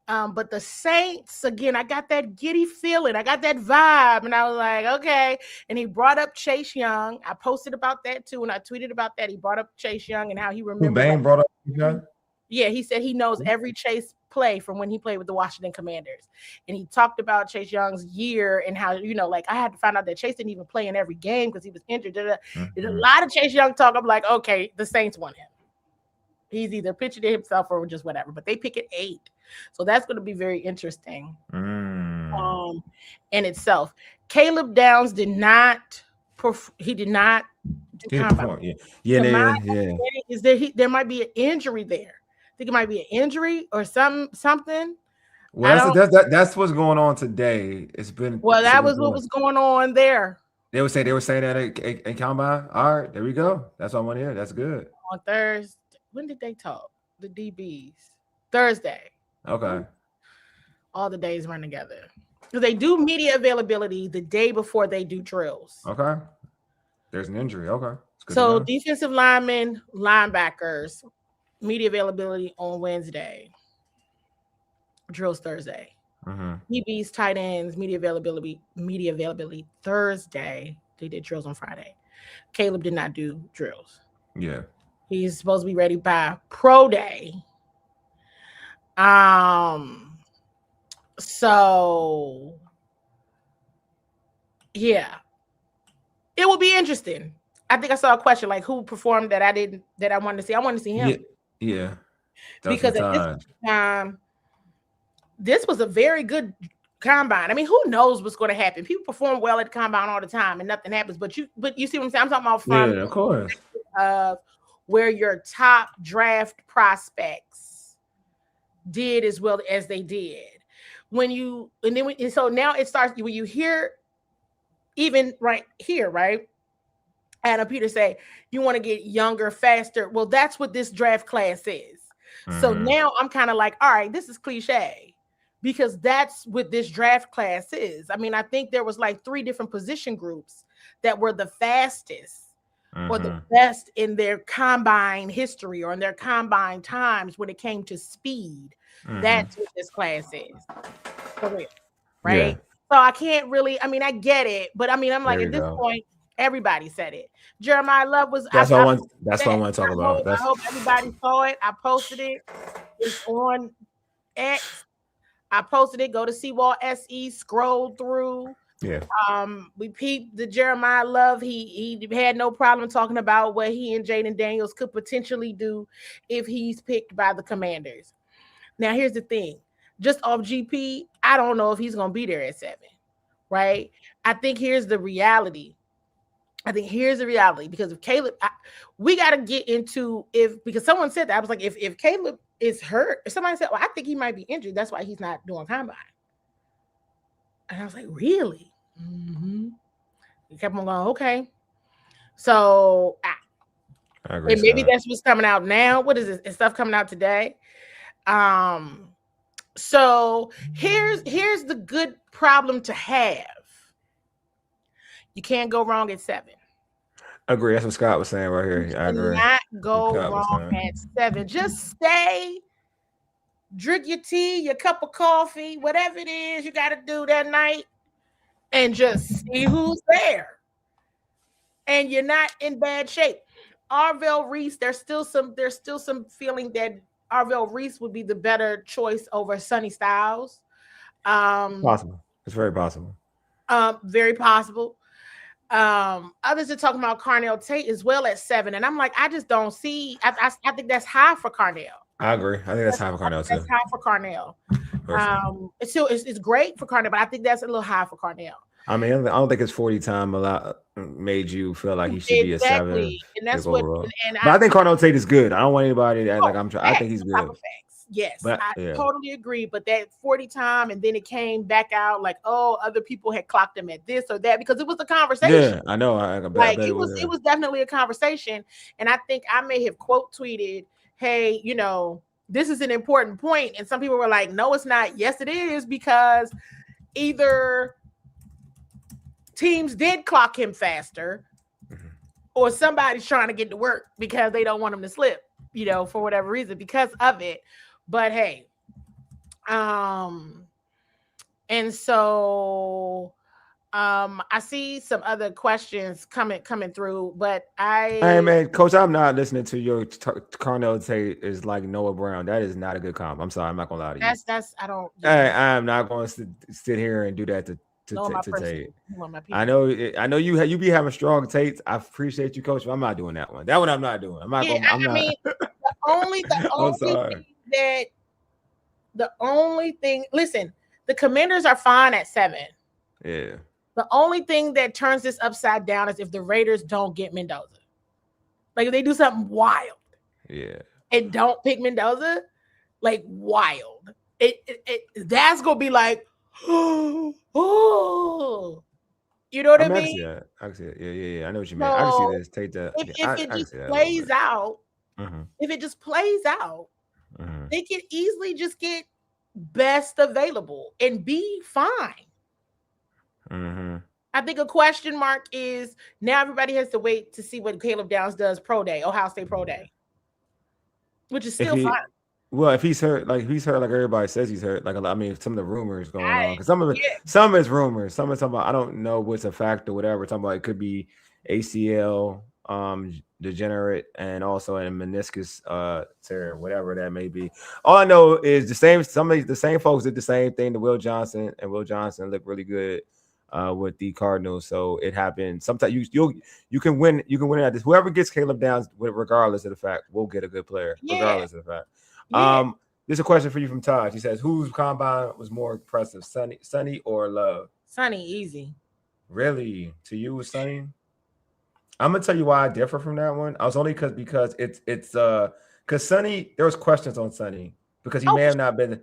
But the Saints, again, I got that giddy feeling. I got that vibe. And I was like, okay. And he brought up Chase Young. I posted about that too. And I tweeted about that. He brought up Chase Young and how he remembers. Bain brought up Young? Yeah, he said he knows every Chase play from when he played with the Washington Commanders. And he talked about Chase Young's year and how, like I had to find out that Chase didn't even play in every game because he was injured. There's a lot of Chase Young talk. I'm like, okay, the Saints want him. He's either pitching to himself or just whatever, but they pick at 8. So that's going to be very interesting in itself. Caleb Downs did not do combine. There might be an injury there. I think it might be an injury or something. Well, that's what's going on today. It's been that was what was going on there. They were saying that in combine. All right, there we go. That's what I want to hear. That's good. On Thursday, when did they talk? The DBs Thursday. Okay. All the days run together. So they do media availability the day before they do drills. Okay. There's an injury. Okay. So defensive linemen, linebackers, media availability on Wednesday. Drills Thursday. DBs, tight ends, media availability Thursday. They did drills on Friday. Caleb did not do drills. Yeah. He's supposed to be ready by pro day. So yeah, it will be interesting. I think I saw a question like who performed that I wanted to see. I wanted to see him. Yeah. Because at this time, this was a very good combine. I mean, who knows what's going to happen? People perform well at the combine all the time and nothing happens. But you see what I'm saying? I'm talking about from of course. Where your top draft prospects did as well as they did. So now it starts when you hear even right here, right? Adam Peter say you want to get younger, faster. Well, that's what this draft class is. So now I'm kind of like, all right, this is cliche because that's what this draft class is. I mean, I think there was like 3 different position groups that were the fastest or the best in their combine history or in their combine times when it came to speed. That's what this class is. For real, right? Yeah. So I can't really, I mean, I get it, but I mean, I'm like, at this point, everybody said it. Jeremiah Love was. That's what I want to talk about. I hope everybody saw it. I posted it. It's on X. I posted it. Go to Seawall SE. Scroll through. Yeah. We peeped the Jeremiah Love. He had no problem talking about what he and Jaden Daniels could potentially do if he's picked by the Commanders. Now, here's the thing. Just off GP, I don't know if he's going to be there at 7, right? I think here's the reality. Because if Caleb, we got to get into because someone said that. I was like, if Caleb is hurt, if somebody said, well, I think he might be injured. That's why he's not doing combine. And I was like, really? Mm-hmm. He kept on going, okay. So, I agree. And maybe that's what's coming out now. What is this? Is stuff coming out today? So here's the good problem to have. You can't go wrong at 7. Agree. That's what Scott was saying right here. I agree. Not go wrong at 7. Just stay, drink your tea, your cup of coffee, whatever it is you got to do that night, and just see who's there. And you're not in bad shape. Arvell Reese, there's still some feeling that Arvell Reese would be the better choice over Sonny Styles. Possible. It's very possible. Very possible. Others are talking about Carnell Tate as well at 7, and I'm like, I just don't see. I think that's high for Carnell. I agree. I think that's high for Carnell too. That's high for Carnell. It's great for Carnell, but I think that's a little high for Carnell. I mean, I don't think his 40 time made you feel like he should be a 7. And that's what. But I think Carnell Tate is good. I don't want anybody to act like I'm trying. I think he's good. Yes, but, I totally agree. But that 40 time, and then it came back out like, oh, other people had clocked him at this or that, because it was a conversation. Yeah, I know. It was definitely a conversation. And I think I may have quote tweeted, hey, this is an important point. And some people were like, no, it's not. Yes, it is, because either teams did clock him faster, or somebody's trying to get to work because they don't want him to slip, for whatever reason, because of it. But hey, and so I see some other questions coming through, but hey man, Coach, I'm not listening to your Carnell Tate is like Noah Brown. That is not a good comp. I'm sorry, I'm not gonna lie to you. That's I don't. I'm not going to sit here and do that to Tate. I know you be having strong Tates. I appreciate you, Coach, but I'm not doing that one. That one I'm not doing. I'm not going. I'm not. Mean, the only thing. Listen, the Commanders are fine at 7. Yeah. The only thing that turns this upside down is if the Raiders don't get Mendoza. Like if they do something wild. Yeah. And don't pick Mendoza, like wild. That's gonna be like, oh, you know what I mean? I can see it. Yeah. I know what you mean. I can see this. Take that. If it just plays out, they can easily just get best available and be fine. I think a question mark is now everybody has to wait to see what Caleb Downs does Ohio State Pro Day, which is still fine. Well, if he's hurt like everybody says he's hurt, like I mean, some of the rumors going on, because some of it's rumors, some of it's talking about, I don't know what's a fact or whatever. Talking about it could be ACL degenerate and also a meniscus tear, whatever that may be. All I know is the same folks did the same thing to Will Johnson, and Will Johnson looked really good with the Cardinals. So it happened. Sometimes you can win at this. Whoever gets Caleb Downs, regardless of the fact, will get a good player, regardless of the fact. Yeah. There's a question for you from Todd. He says, whose combine was more impressive, Sonny or Love? Sonny, easy. Really? To you was Sonny? I'm gonna tell you why I differ from that one. I was only because it's because Sonny, there was questions on Sonny because he may have not been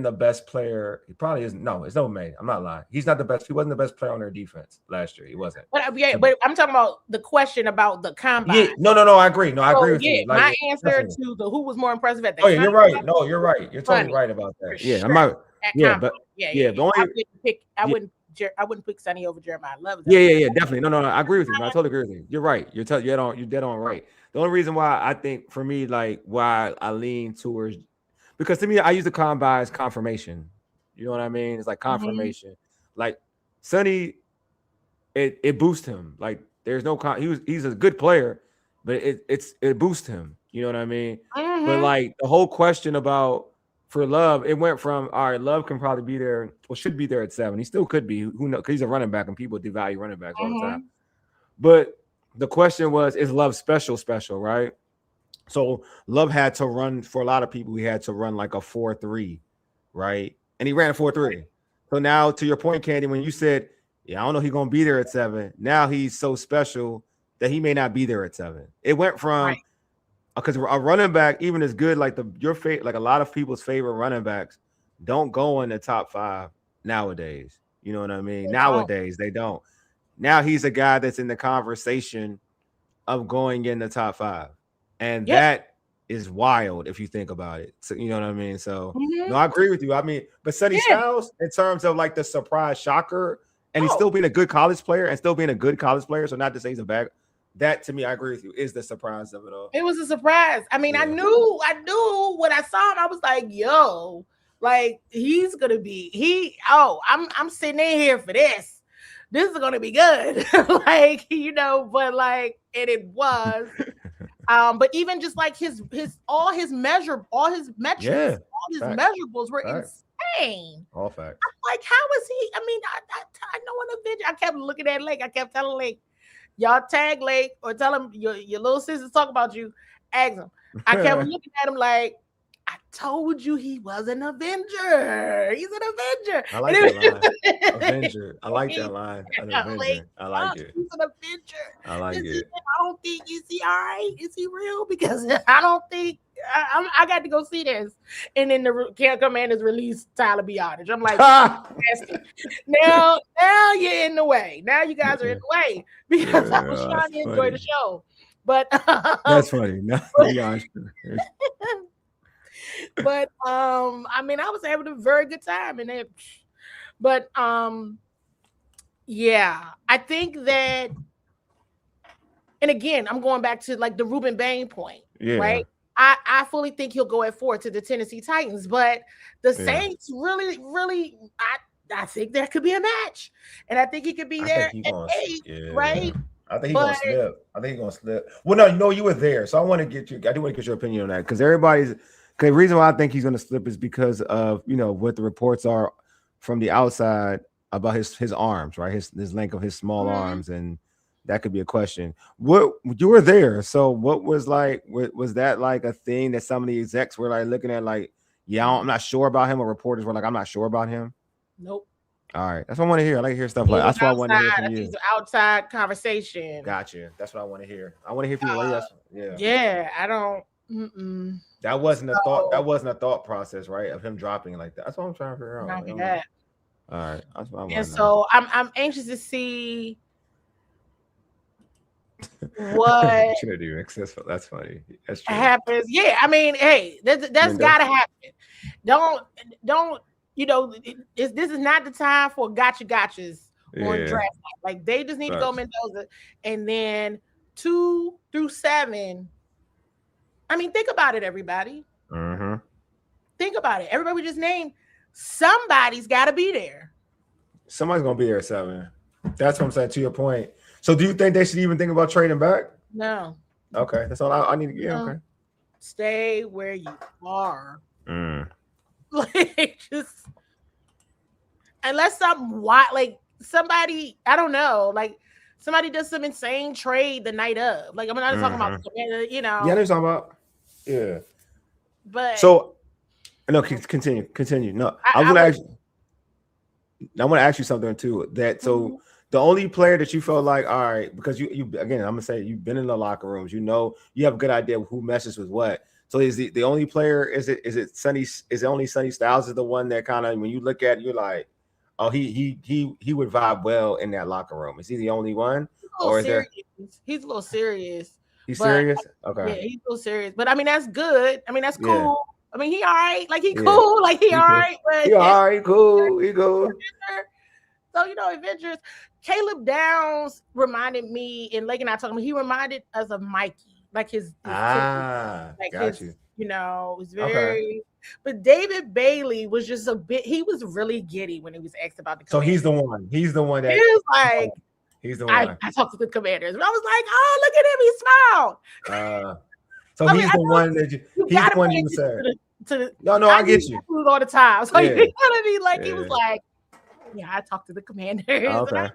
the best player. He probably isn't. No, it's no May. I'm not lying. He's not the best. He wasn't the best player on their defense last year. He wasn't. But I'm talking about the question about the combine. Yeah, no, I agree. No, I agree with you. Like, my answer to the who was more impressive at the combine. You're right. No, you're right. You're totally right about that. Yeah, sure. I wouldn't pick Sonny over Jeremiah Love. Yeah, definitely. No, I agree with you. I totally agree with you. You're right. You're dead on right. The only reason why I think for me, like why I lean towards, because to me, I use the combine as confirmation. You know what I mean? It's like confirmation. Like Sonny, it boosts him. Like there's no he's a good player, but it boosts him. You know what I mean? But like the whole question about for Love, it went from all right, Love can probably be there, or should be there at 7. He still could be. Who knows? Because he's a running back, and people devalue running backs all the time. But the question was, is Love special, right? So Love had to run for a lot of people. He had to run like a 4-3, right? And he ran a 4-3. So now, to your point, Candi, when you said, "Yeah, I don't know, he's gonna be there at 7." Now he's so special that he may not be there at 7. It went from because a running back, even as good, like like a lot of people's favorite running backs, don't go in the top 5 nowadays. You know what I mean? Nowadays they don't. Now he's a guy that's in the conversation of going in the top 5. And that is wild if you think about it. So, you know what I mean? So no, I agree with you. I mean, but Sonny Styles, in terms of like the surprise shocker, and he's still being a good college player and still being a good college player. So not to say he's a bad. That to me, I agree with you, is the surprise of it all. It was a surprise. I mean, I knew when I saw him, I was like, yo, like he's gonna be I'm sitting in here for this. This is gonna be good. Like, but like, and it was. But even just like all his metrics, all his measurables were insane. All facts. I'm like, how is he? I mean, I know in the video, I kept looking at Lake. I kept telling Lake, y'all tag Lake or tell him your little sisters talk about you. Ask him. I kept looking at him like, I told you he was an Avenger. He's an Avenger. I like that line. Avenger. I like that line. An Avenger. I like it. He's an Avenger. I like it. I don't think, is he all right? Is he real? Because I don't think I got to go see this. And then the Camp Commanders released Tyler Biotage. I'm like, now you're in the way. Now you guys are in the way because I was trying to enjoy the show. But that's funny. No, but I mean, I was having a very good time in it. But yeah, I think that, and again, I'm going back to like the Ruben Bain point, right? I fully think he'll go at 4 to the Tennessee Titans, but the Saints really, really, I think there could be a match, and I think he could be there at 8, right? I think he's gonna slip. I think he's gonna slip. Well, no, you were there, so I do want to get your opinion on that, because the reason why I think he's gonna slip is because of what the reports are from the outside about his arms, right? His length of his small arms, and that could be a question. What, you were there, so what was like? Was that like a thing that some of the execs were like looking at, like, I'm not sure about him, or reporters were like, I'm not sure about him? Nope. All right, that's what I want to hear. I like to hear stuff like that's what I want to hear from you. It's an outside conversation. Gotcha. That's what I want to hear. I want to hear from you. Yeah, I don't. That wasn't a thought. That wasn't a thought process, right? Of him dropping like that. That's what I'm trying to figure out. Not that. All right, that's what I want. And so I'm anxious to see what that's funny. That's true. Happens. Yeah, I mean, hey, that's gotta happen. Don't. This is not the time for gotchas on draft night. Like, they just need to go Mendoza, and then 2 through 7. I mean, think about it, everybody. Think about it. Everybody we just named, somebody's got to be there. Somebody's gonna be there at 7. That's what I'm saying. To your point. So, do you think they should even think about trading back? No. Okay, that's all I need to get. Okay. Stay where you are. Like, just unless somebody, I don't know, like somebody does some insane trade the night of. Like, I'm not talking about, Yeah, they're talking about. Yeah. But so, no, continue. No, I want to ask you something too. That so. The only player that you felt like, all right, because you again, I'm gonna say you've been in the locker rooms, you have a good idea of who messes with what. So is the only player, is it Sonny? Is it only Sonny Styles is the one that kind of, when you look at it, you're like, oh, he would vibe well in that locker room? Is he the only one, or is there? He's a little serious. He's serious. Okay. Yeah, he's a little serious, but I mean, that's good. I mean, that's cool. Yeah. I mean, he all right. Like, he cool. Like, he all right. But he all right. Cool. He cool. So, Avengers. Caleb Downs reminded me, and Lake and I talking about, he reminded us of Mikey, like his got you. Was very. But David Bailey was just a bit. He was really giddy when he was asked about the Commanders. So he's the one. He's the one that. He was like, he's the one. I talked to the Commanders, and I was like, oh, look at him, he smiled. So he's the one that he's the one you said. No, I get you. All the time. So you gotta be like, he was like, yeah, I talked to the Commanders. Okay. And I was like,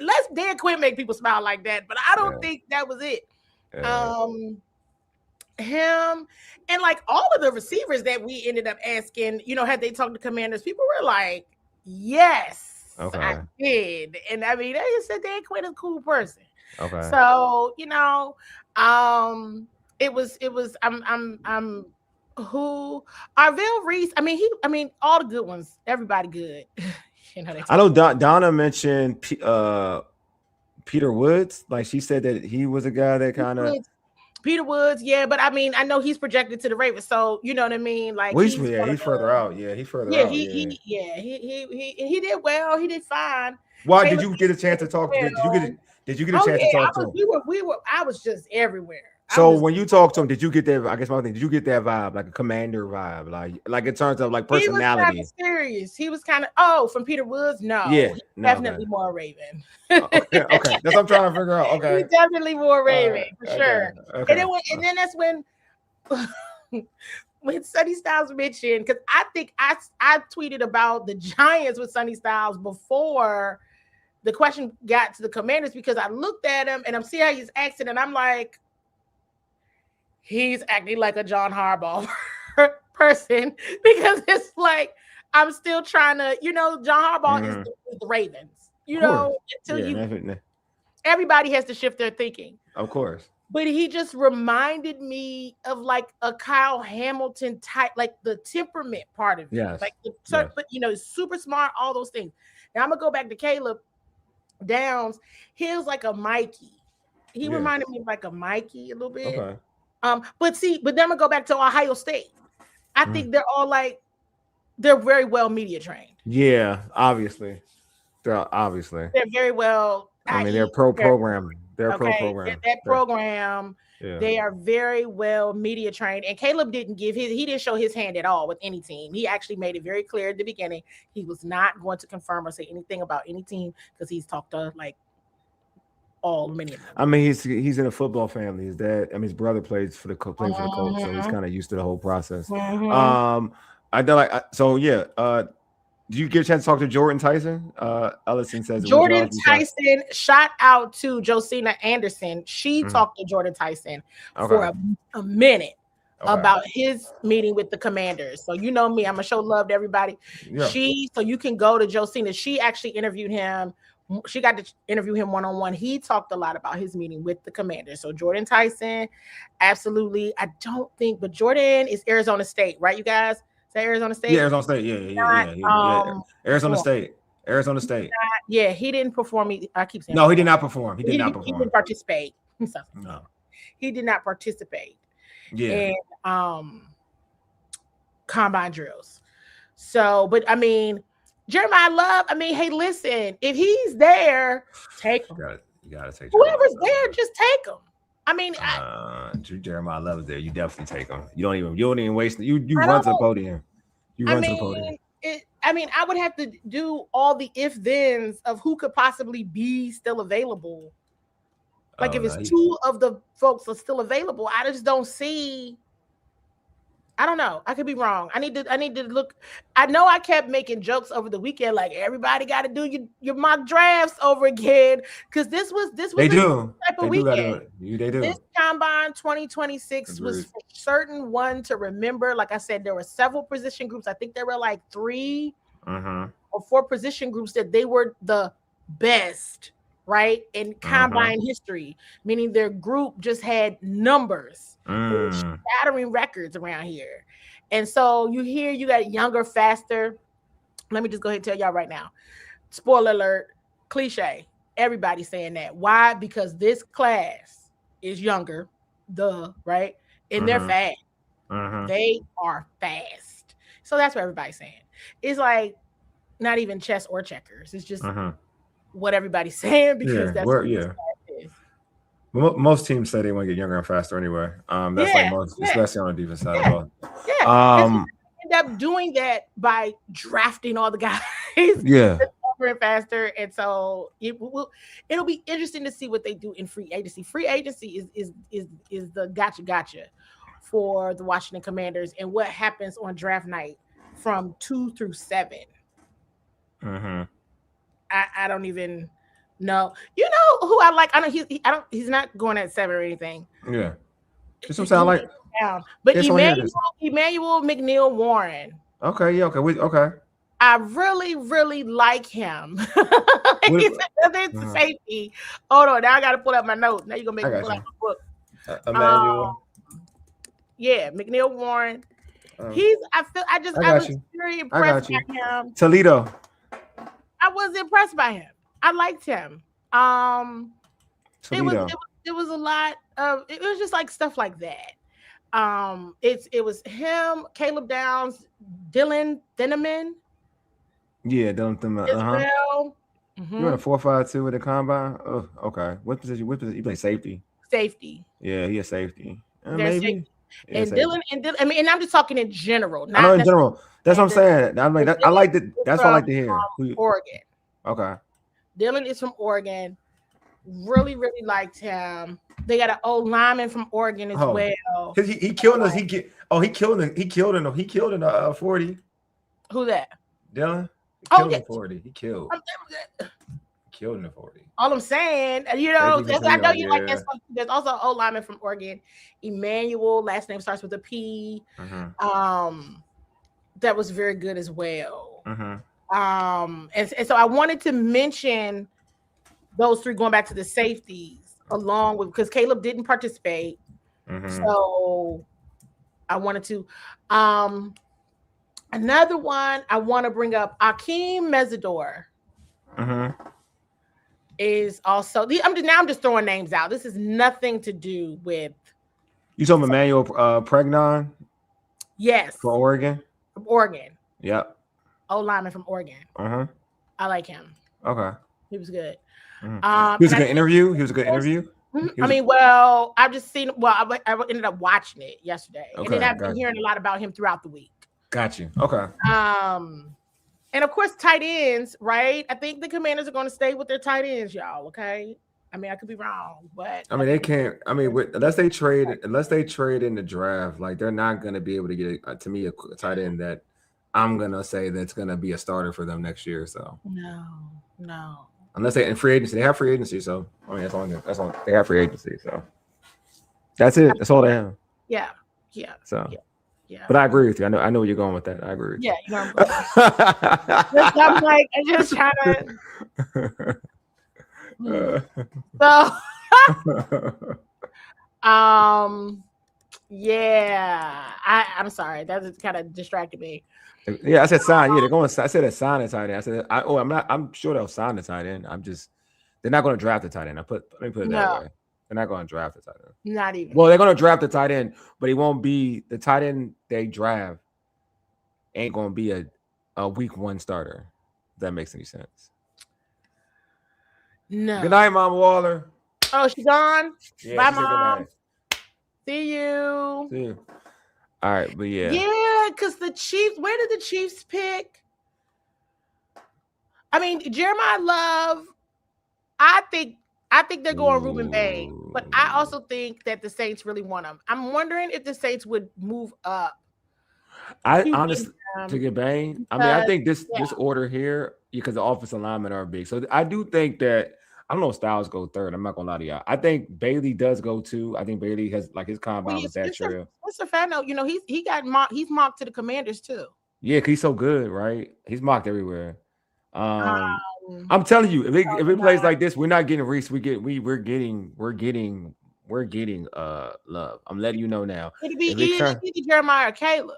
let's Dan Quinn make people smile like that, but I don't think that was it. him and like all of the receivers that we ended up asking, had they talked to Commanders, people were like, yes, I did. And I mean, they just said Dan Quinn is a cool person. Okay. So, it was I'm who Arvell Reese. I mean, all the good ones, everybody good. I know Donna mentioned Peter Woods. Like she said that he was a guy that kind of Peter Woods, yeah, but I mean, I know he's projected to the Ravens, so you know what I mean. Like he's further out. Yeah, he's further out. He did well. He did fine. Why did you get a chance to talk? Did you get a chance to talk to him? I was just everywhere. So when you talked to him, did you get that? I guess my thing. Did you get that vibe, like a commander vibe, like in terms of like personality? He was kind of serious. He was kind of from Peter Woods. No, definitely more Raven. Okay, that's what I'm trying to figure out. Okay, he's definitely more Raven for sure. Okay. And then that's when Sonny Styles mentioned, because I think I tweeted about the Giants with Sonny Styles before the question got to the Commanders, because I looked at him and I'm seeing how he's acting, and I'm like, he's acting like a John Harbaugh person, because it's like I'm still trying to, John Harbaugh is the Ravens, everybody has to shift their thinking. Of course. But he just reminded me of like a Kyle Hamilton type, like the temperament part of it. Yes. Like but super smart, all those things. Now I'm gonna go back to Caleb Downs. He was like a Mikey. He reminded me of like a Mikey a little bit. Okay. But then I'm gonna go back to Ohio State. I think they're all they're very well media trained. Yeah, obviously. They're very well. I mean, they're pro-program. They're pro-program. That program, they are very well media trained. And Caleb he didn't show his hand at all with any team. He actually made it very clear at the beginning he was not going to confirm or say anything about any team, because he's talked to many of them. I mean, he's in a football family. His dad, his brother plays for the Colts, so he's kind of used to the whole process. Do you get a chance to talk to Jordan Tyson? Ellison says Jordan Tyson. Shout out to Josina Anderson. She talked to Jordan Tyson for a minute about his meeting with the Commanders. So you know me, I'm gonna show love to everybody. Yeah. So you can go to Josina. She actually interviewed him. She got to interview him one-on-one. He talked a lot about his meeting with the Commanders. So Jordan Tyson, absolutely. I don't think, but Jordan is Arizona State, right, you guys? Is that Arizona State? Yeah, Arizona State. Yeah. Arizona State. Yeah, he didn't perform. I keep saying no, he did not perform. He didn't participate. No, he did not participate. Yeah. In combine drills. So, but I mean, Jeremiah Love, hey, listen, if he's there, take him. You gotta take whoever's there, just take him. Jeremiah Love is there. You definitely take him. You don't even waste. You run to the podium. I would have to do all the if-thens of who could possibly be still available. If it's two of the folks are still available, I just don't see. I don't know. I could be wrong. I need to look. I know I kept making jokes over the weekend, like everybody got to do your mock drafts over again, because this was they do type of they weekend. They do. This combine 2026 was for certain one to remember. Like I said, there were several position groups. I think there were like 3 or 4 position groups that they were the best, right, in combine history, meaning their group just had numbers. Shattering records around here. And so you got younger, faster. Let me just go ahead and tell y'all right now. Spoiler alert, cliche. Everybody's saying that. Why? Because this class is younger, right? And they're fast. They are fast. So that's what everybody's saying. It's like not even chess or checkers. It's just what everybody's saying, because that's what this class is. Most teams say they want to get younger and faster anyway. That's most, especially on the defense side of the ball. Yeah. End up doing that by drafting all the guys. Younger and faster, and so it'll be interesting to see what they do in free agency. Free agency is the gotcha for the Washington Commanders, and what happens on draft night from 2 through 7. I don't even. No, you know who I like. I know he's not going at 7 or anything. Yeah, This don't sound like. But Emmanuel McNeil Warren. Okay, yeah, okay. I really, really like him. He's another safety. Hold on, now I gotta pull up my notes. Now you're gonna make me pull out my book. Emmanuel. Yeah, McNeil Warren. I was very impressed by him. Toledo. I was impressed by him. I liked him. It was a lot of it was just like stuff like that. It was him, Caleb Downs, Dylan Thieneman. Yeah, Dylan Thieneman. Well. You in a 4.52 with a combine? Oh, okay. What position? You play safety. Safety. Yeah, he a safety. Maybe. Safety. Yeah, and Dylan, I mean, and I'm just talking in general. I know in general. That's what I'm saying. I mean, I like that. That's what I like to hear. Oregon. Okay. Dylan is from Oregon. Really, really liked him. They got an old lineman from Oregon as well. He killed us. He killed in the 40. Who that? Dylan. He killed in 40. He killed. Killed in the 40. All I'm saying, I know you like that stuff. There's also an old lineman from Oregon, Emmanuel. Last name starts with a P. That was very good as well. And so I wanted to mention those three going back to the safeties along with because Caleb didn't participate. So I wanted to another one I want to bring up Akeem Mesidor is also I'm just throwing names out. This has nothing to do with you talking Emmanuel Pregnon? Yes. From Oregon? From Oregon. Yep. Old lineman from Oregon. I like him. Okay. He was good. He was a good interview. He was a good interview. I've just seen. Well, I ended up watching it yesterday, and then I've been hearing a lot about him throughout the week. Got you. Okay. And of course, tight ends, right? I think the Commanders are going to stay with their tight ends, y'all. Okay. I mean, I could be wrong, but I mean, they can't. I mean, unless they trade in the draft, like they're not going to be able to get a tight end that I'm gonna say that's gonna be a starter for them next year. So no. Unless they in free agency, they have free agency. So I mean, that's all. They have free agency. So that's it. That's all they have. Yeah. So. Yeah. But I agree with you. I know where you're going with that. I agree with you. Yeah, you know I'm like, I'm just trying to I'm sorry. That just kind of distracted me. Yeah, I said sign. Yeah, they're going to I said a sign a tight end. I said I'm sure they'll sign the tight end. They're not going to draft the tight end. Let me put it that way. They're not going to draft the tight end. Not even. Well, they're going to draft the tight end, but he won't be the tight end they draft. Ain't going to be a week one starter. If that makes any sense. No. Good night, Mama Waller. Oh, she's gone. Yeah, bye, Mom. See you. All right, but yeah. Yeah, because the Chiefs. Where did the Chiefs pick? I mean, Jeremiah Love. I think they're going Ruben Bain, but I also think that the Saints really want him. I'm wondering if the Saints would move up. I honestly to get Bain. I mean, I think this order here because the offensive linemen are big. So I do think that I don't know if Styles go third. I'm not gonna lie to y'all. I think Bailey does go two. I think Bailey has like his combine with that trail. Mr. Fano, he's mocked to the Commanders too. Yeah, because he's so good, right? He's mocked everywhere. I'm telling you, if it plays like this, we're not getting Reese. We're getting Love. I'm letting you know now. It'd be either Jeremiah or Caleb.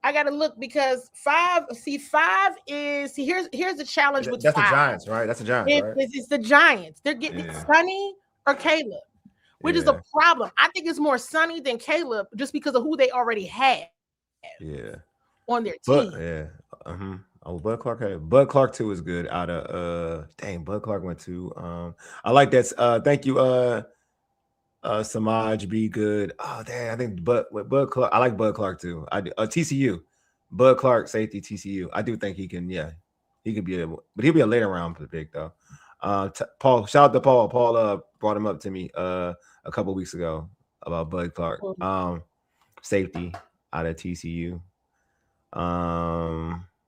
I gotta look because 5 is here's the challenge with 5. That's the Giants, right? That's the Giants, right? It's the Giants. They're getting Sonny or Caleb, which is a problem. I think it's more Sonny than Caleb just because of who they already had. Yeah. On their team. Oh, Bud Clark. Bud Clark too is good. Out of Bud Clark went to. I like that. Thank you, Samaj. Be good. Oh, damn. I think Bud Clark. I like Bud Clark too. I do. TCU. Bud Clark safety TCU. I do think he can. Yeah, he could be able, but he'll be a later round pick though. Paul. Shout out to Paul. Paul brought him up to me a couple weeks ago about Bud Clark. Safety out of TCU.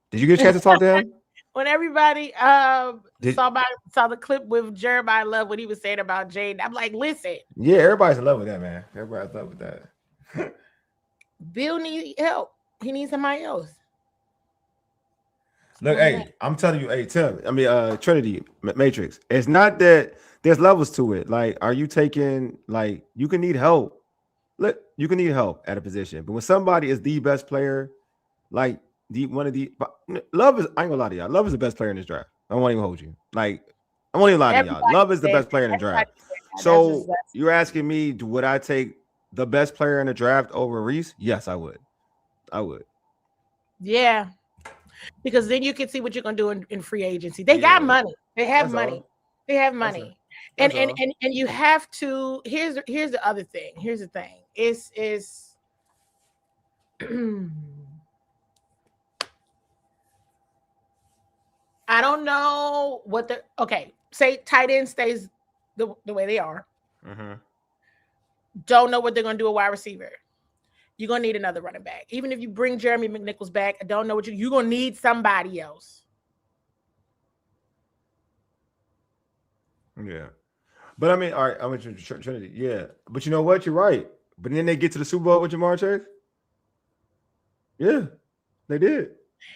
Did you get a chance to talk to him? when everybody saw the clip with Jeremiah Love, what he was saying about Jade, I'm like, listen. Yeah, everybody's in love with that, man. Everybody's in love with that. Bill needs help. He needs somebody else. Look, hey, I'm telling you, hey, Tim. I mean, Trinity Matrix. It's not that there's levels to it. Like, are you taking like you can need help? Look, you can need help at a position, but when somebody is the best player, like one of the Love is, I ain't gonna lie to y'all. Love is the best player in this draft. I won't even hold you. Like, I won't even lie to y'all. Love is the best player in the draft. So you're asking me, would I take the best player in the draft over Reese? Yes, I would. I would. Yeah. Because then you can see what you're gonna do in free agency. They got money. They have money. They have money. And you have to. Here's the other thing. Here's the thing. Is I don't know what the say tight end stays the way they are. Mm-hmm. Don't know what they're gonna do a wide receiver. You're gonna need another running back. Even if you bring Jeremy McNichols back, I don't know what you're gonna need somebody else. Yeah. But I mean, all right, I went to Trinity. Yeah. But you know what? You're right. But then they get to the Super Bowl with Jamar Chase. Yeah, they did.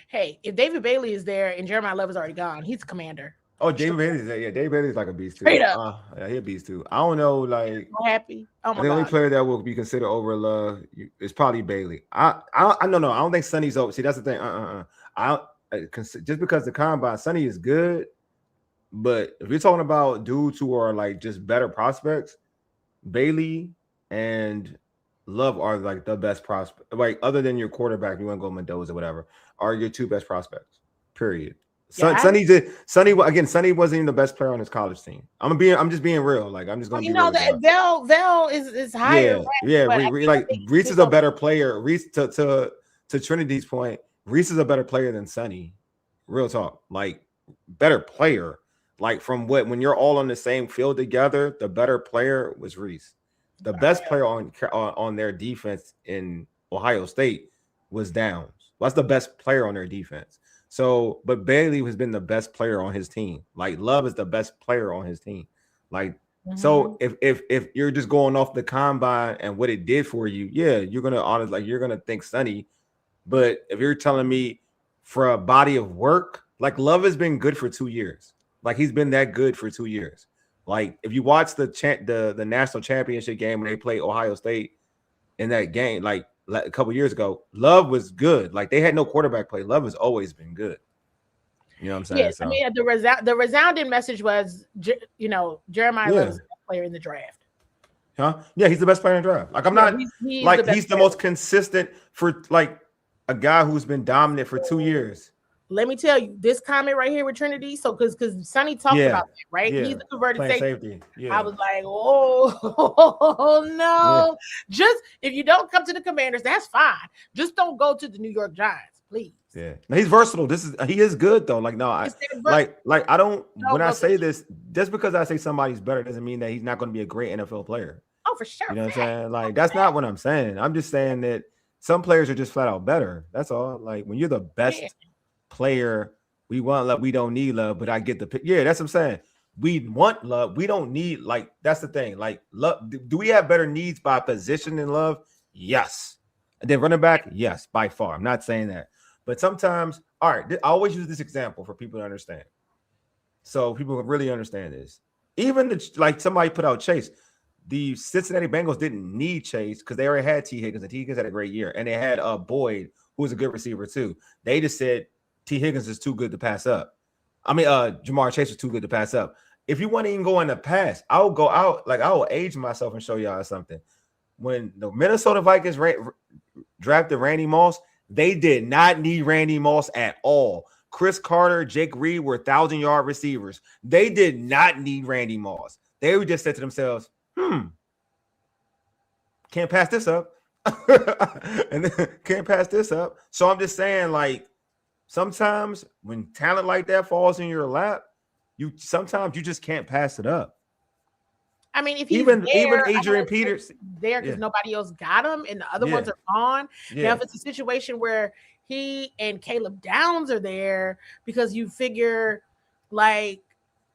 Hey, if David Bailey is there and Jeremiah Love is already gone, he's the commander. Oh, David Bailey's there. Yeah, David Bailey's like a beast too. Yeah, he's a beast too. I don't know, like so happy. Oh my the God. only player that will be considered over Love is probably Bailey. I don't know. I don't think Sonny's over. See, that's the thing. Just because the combine, Sonny is good, but if you're talking about dudes who are like just better prospects, Bailey and Love are like the best prospect. Like other than your quarterback, you want to go Mendoza or whatever, are your two best prospects. Period. Yeah, Sonny wasn't even the best player on his college team. I'm just being real. Like I'm just gonna be real. That Vel is higher. Yeah. Like Reese is a better player. Reese to Trinity's point, Reese is a better player than Sonny. Real talk. Like better player. Like from when you're all on the same field together, the better player was Reese. The best player on their defense in Ohio State was Downs. That's the best player on their defense. So, but Bailey has been the best player on his team. Like Love is the best player on his team. Like, so if you're just going off the combine and what it did for you, yeah, you're gonna think Sonny. But if you're telling me for a body of work, like Love has been good for 2 years. Like he's been that good for 2 years. Like if you watch the national championship game when they played Ohio State in that game, like a couple years ago, Love was good. Like they had no quarterback play. Love has always been good. You know what I'm saying? Yes, I mean the resounding message was, Jeremiah Love is the best player in the draft. Huh? Yeah, he's the best player in the draft. Like I'm not he's the most consistent for like a guy who's been dominant for 2 years. Let me tell you, this comment right here with Trinity. So because Sonny talked about that, right? Yeah. He's the converted safety. Yeah. I was like, oh no. Yeah. Just if you don't come to the Commanders, that's fine. Just don't go to the New York Giants, please. Yeah. Now he's versatile. He is good though. Like, no, I don't when I say this, just because I say somebody's better doesn't mean that he's not going to be a great NFL player. Oh, for sure. You know what I'm saying? Like, that's not what I'm saying. I'm just saying that some players are just flat out better. That's all. Like when you're the best player, we want Love, we don't need Love, but I get the pick. Yeah, that's what I'm saying. We want Love, we don't need, like, that's the thing. Like, Love, do we have better needs by position than Love? Yes. And then running back, yes, by far. I'm not saying that. But sometimes, all right, I always use this example for people to understand. So people really understand this. Even like somebody put out Chase. The Cincinnati Bengals didn't need Chase because they already had T. Higgins, and T. Higgins had a great year. And they had Boyd, who was a good receiver too. They just said T. Higgins is too good to pass up. I mean, Jamar Chase was too good to pass up. If you want to even go in the pass, I'll go out, like I will age myself and show y'all something. When the Minnesota Vikings drafted Randy Moss, they did not need Randy Moss at all. Chris Carter, Jake Reed were 1,000-yard receivers. They did not need Randy Moss. They would just said to themselves, can't pass this up. And then can't pass this up. So I'm just saying, like, sometimes when talent like that falls in your lap, sometimes you just can't pass it up. I mean, if he's even Adrian Peters there because nobody else got him and the other ones are gone. Yeah. Now, if it's a situation where he and Caleb Downs are there because you figure, like,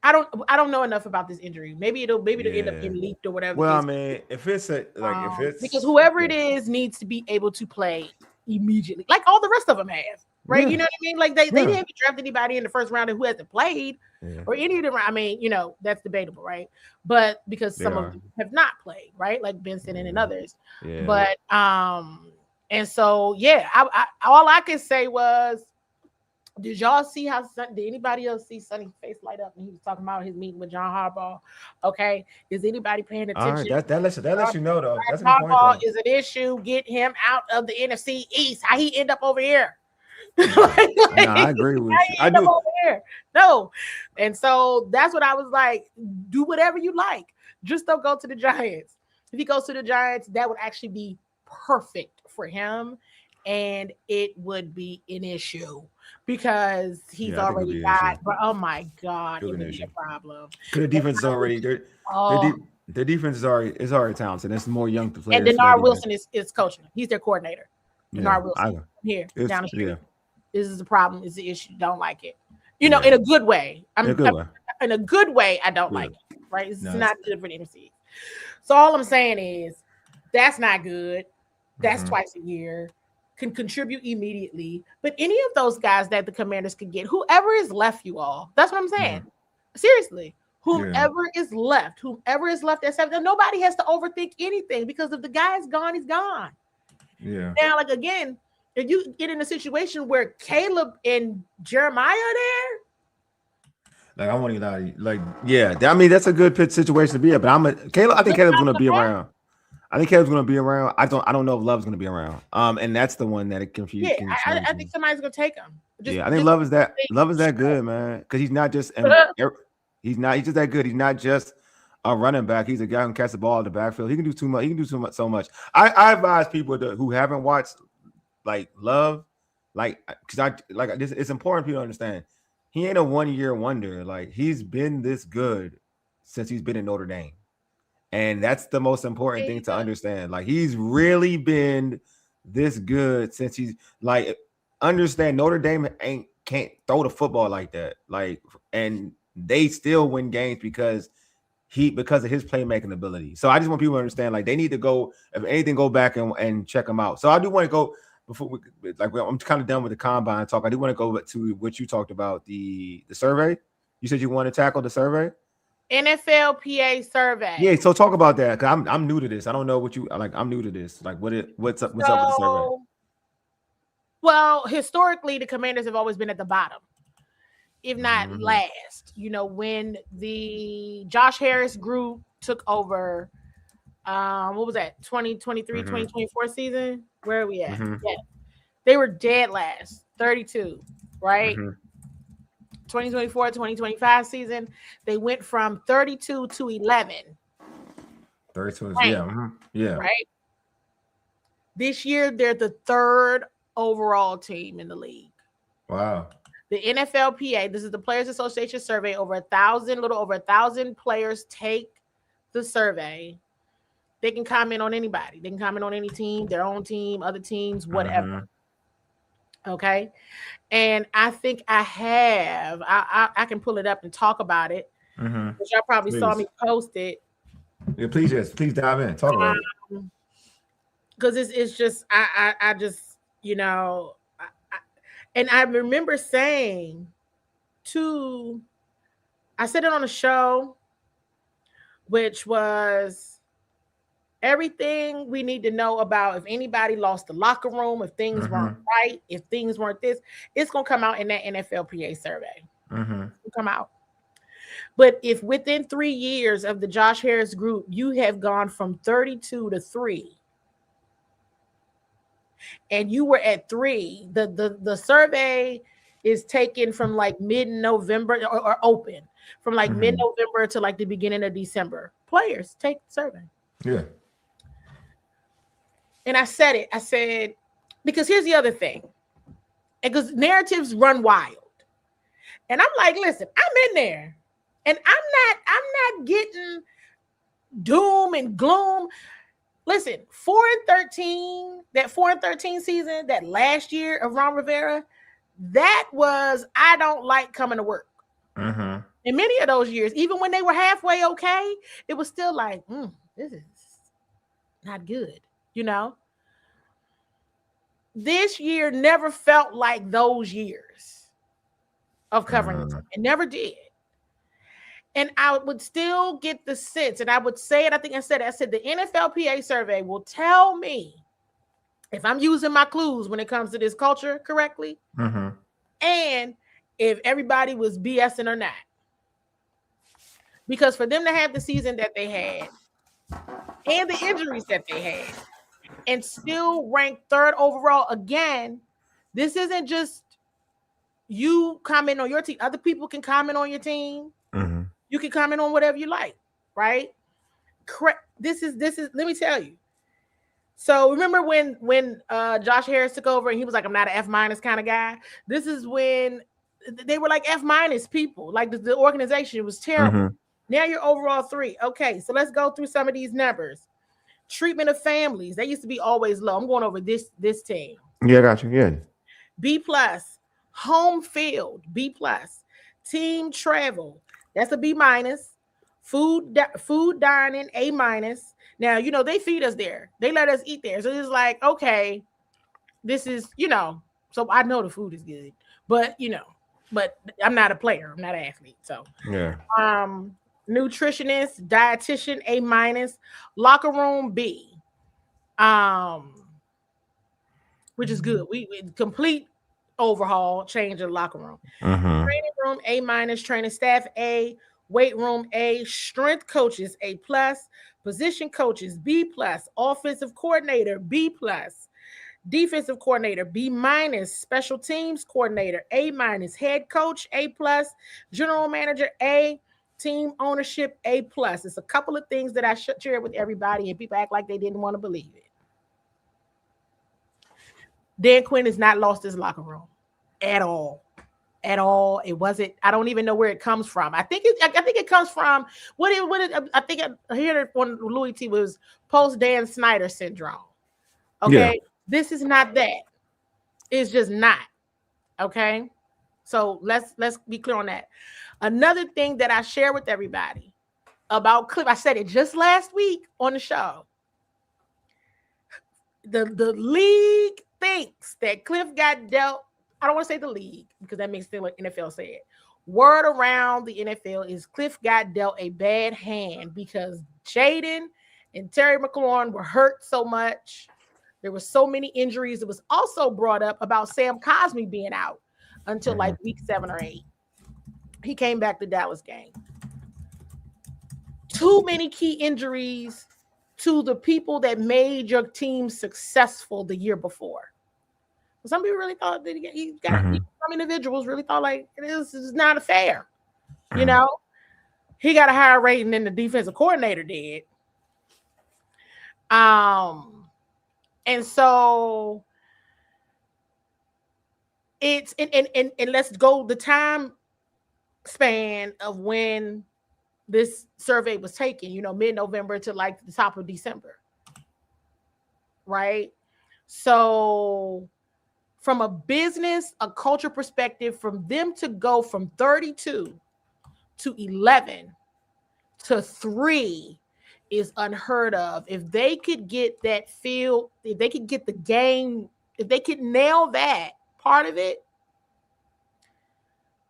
I don't know enough about this injury. Maybe it'll end up getting leaked or whatever. Well, I mean, if it's because whoever it is needs to be able to play immediately, like all the rest of them have, right? Yeah. You know what I mean? Like they didn't draft anybody in the first round who hasn't played, or any of them. I mean, you know, that's debatable, right? But because some of them have not played, right? Like Benson and others. Yeah. But and so I all I could say was, did y'all see how? Did anybody else see Sonny's face light up when he was talking about his meeting with John Harbaugh? Okay, is anybody paying attention? All right, that lets you know though. That's Harbaugh is an issue. Get him out of the NFC East. How he end up over here? I agree with you. I do. Over here. No, and so that's what I was like. Do whatever you like. Just don't go to the Giants. If he goes to the Giants, that would actually be perfect for him, and it would be an issue. Because he's already got, but oh my God, it would be a problem. Because the defense is already their defense is already talented. There's more young players. And Denard Wilson is coaching them. He's their coordinator. Denard Wilson here down the street. This is the problem. It's the issue. Don't like it. You know, in a good way. In a good way, I don't like it. Right? It's not good for the NFC. So all I'm saying is that's not good. That's twice a year. Can contribute immediately, but any of those guys that the Commanders could get, whoever is left, you all, that's what I'm saying. Seriously, whoever is left at 7, nobody has to overthink anything, because if the guy is gone, he's gone. Yeah. Now, like, again, if you get in a situation where Caleb and Jeremiah are there, like, I want to lie, like, I mean, that's a good pitch situation to be in, but I think Caleb's going to be around. I think Caleb's going to be around. I don't know if Love's going to be around. And that's the one that it confused. Yeah, I think somebody's going to take him. I think Love is that good, man. Because he's not just he's just that good. He's not just a running back. He's a guy who can catch the ball in the backfield. He can do too much. He can do so much. I advise people who haven't watched like Love, like, because it's important for people to understand. He ain't a 1-year wonder. Like, he's been this good since he's been in Notre Dame. And that's the most important thing to understand. Like, he's really been this good since he's like, understand Notre Dame can't throw the football like that. Like, and they still win games because of his playmaking ability. So I just want people to understand, like, they need to go, if anything, go back and check him out. So I do want to go before I'm kind of done with the combine talk. I do want to go to what you talked about, the survey. You said you want to tackle the survey? NFLPA survey. Yeah, so talk about that, because I'm new to this. I don't know what you like. I'm new to this. Like, what's up with the survey? Well, historically, the Commanders have always been at the bottom, if not last. You know, when the Josh Harris group took over, what was that? 2023, 2024 season? Where are we at? Yeah, they were dead last, 32, right? 2024, 2025 season, they went from 32 to 11. 32, right. This year, they're the 3rd overall team in the league. Wow. The NFLPA, this is the Players Association survey. Little over 1,000 players take the survey. They can comment on anybody. They can comment on any team, their own team, other teams, whatever. Okay. And I think I can pull it up and talk about it. Which y'all probably saw me post it. Yeah, please dive in. Talk about it. Because it's just I just, you know, and I remember saying I said it on a show, which was everything we need to know about if anybody lost the locker room, if things weren't right, if things weren't this, it's going to come out in that NFLPA survey. It'll come out. But if within 3 years of the Josh Harris group, you have gone from 32 to 3, and you were at 3, the survey is taken from like mid-November or open from like mid-November to like the beginning of December. Players take the survey. Yeah. And I said, because here's the other thing. Because narratives run wild. And I'm like, listen, I'm in there. And I'm not getting doom and gloom. Listen, 4-13, that 4-13 season, that last year of Ron Rivera, that was, I don't like coming to work. Mm-hmm. In many of those years, even when they were halfway okay, it was still like, this is not good, you know? This year never felt like those years of covering the team. It never did. And I would still get the sense, and I would say it, I said the NFLPA survey will tell me if I'm using my clues when it comes to this culture correctly, and if everybody was BSing or not. Because for them to have the season that they had, and the injuries that they had, and still rank 3rd overall, again, this isn't just you comment on your team. Other people can comment on your team. You can comment on whatever you like, right? This is, let me tell you. So remember when Josh Harris took over and he was like, I'm not an F- kind of guy. This is when they were like F- people. Like the organization was terrible. Now you're overall 3. Okay, so let's go through some of these numbers. Treatment of families. They used to be always low. I'm going over this team. Yeah, I got you. Yeah. B+. Home field, B+. Team travel, that's a B-. Food dining, A-. Now, you know, they feed us there. They let us eat there. So it's like, okay, this is, you know, so I know the food is good. But, you know, but I'm not a player. I'm not an athlete. So, yeah. Nutritionist, dietitian, A-. Locker room, B. Which is good. We complete overhaul, change in the locker room. Training room, A-. Training staff, A. Weight room, A. Strength coaches, A+. Position coaches, B+. Offensive coordinator, B+. Defensive coordinator, B-. Special teams coordinator, A-. Head coach, A+. General manager, A. Team ownership, A+. It's a couple of things that I should share with everybody, and people act like they didn't want to believe it. Dan Quinn has not lost his locker room at all. At all. It wasn't. I don't even know where it comes from. I think it comes from I think I heard it on Louis T was post Dan Snyder syndrome. Okay, yeah. This is not that. It's just not. Okay, so let's be clear on that. Another thing that I share with everybody about Cliff, I said it just last week on the show. The league thinks that Cliff got dealt. I don't want to say the league because that makes it like NFL say it. Word around the NFL is Cliff got dealt a bad hand because Jaden and Terry McLaurin were hurt so much. There were so many injuries. It was also brought up about Sam Cosmi being out until like week 7 or 8. He came back to Dallas game. Too many key injuries to the people that made your team successful the year before. Some people really thought that some individuals really thought like this is not fair. You know, he got a higher rating than the defensive coordinator did. And so it's and let's go the time span of when this survey was taken, you know, mid-November to like the top of December. Right? So from a business, a culture perspective, from them to go from 32 to 11 to 3 is unheard of. If they could get that field, if they could get the game, if they could nail that part of it,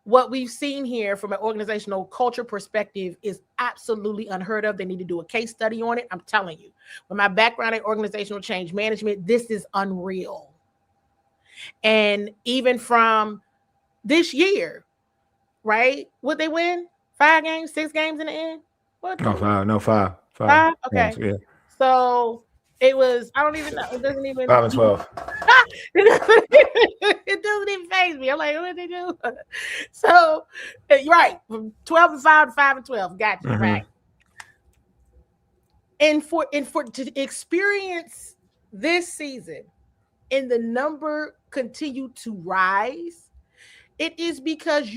what we've seen here from an organizational culture perspective is absolutely unheard of. They need to do a case study on it. I'm telling you, with my background in organizational change management, this is unreal. And even from this year, right? Would they win 5 games, 6 games in the end? What? No, 5. 5? Okay. Yeah. So it was, I don't even know. It doesn't even 5 and 12. It doesn't even faze me. I'm like, what did they do? So you're right. From 12 and 5 to 5 and 12. Gotcha. Right. And for to experience this season and the number continue to rise It is because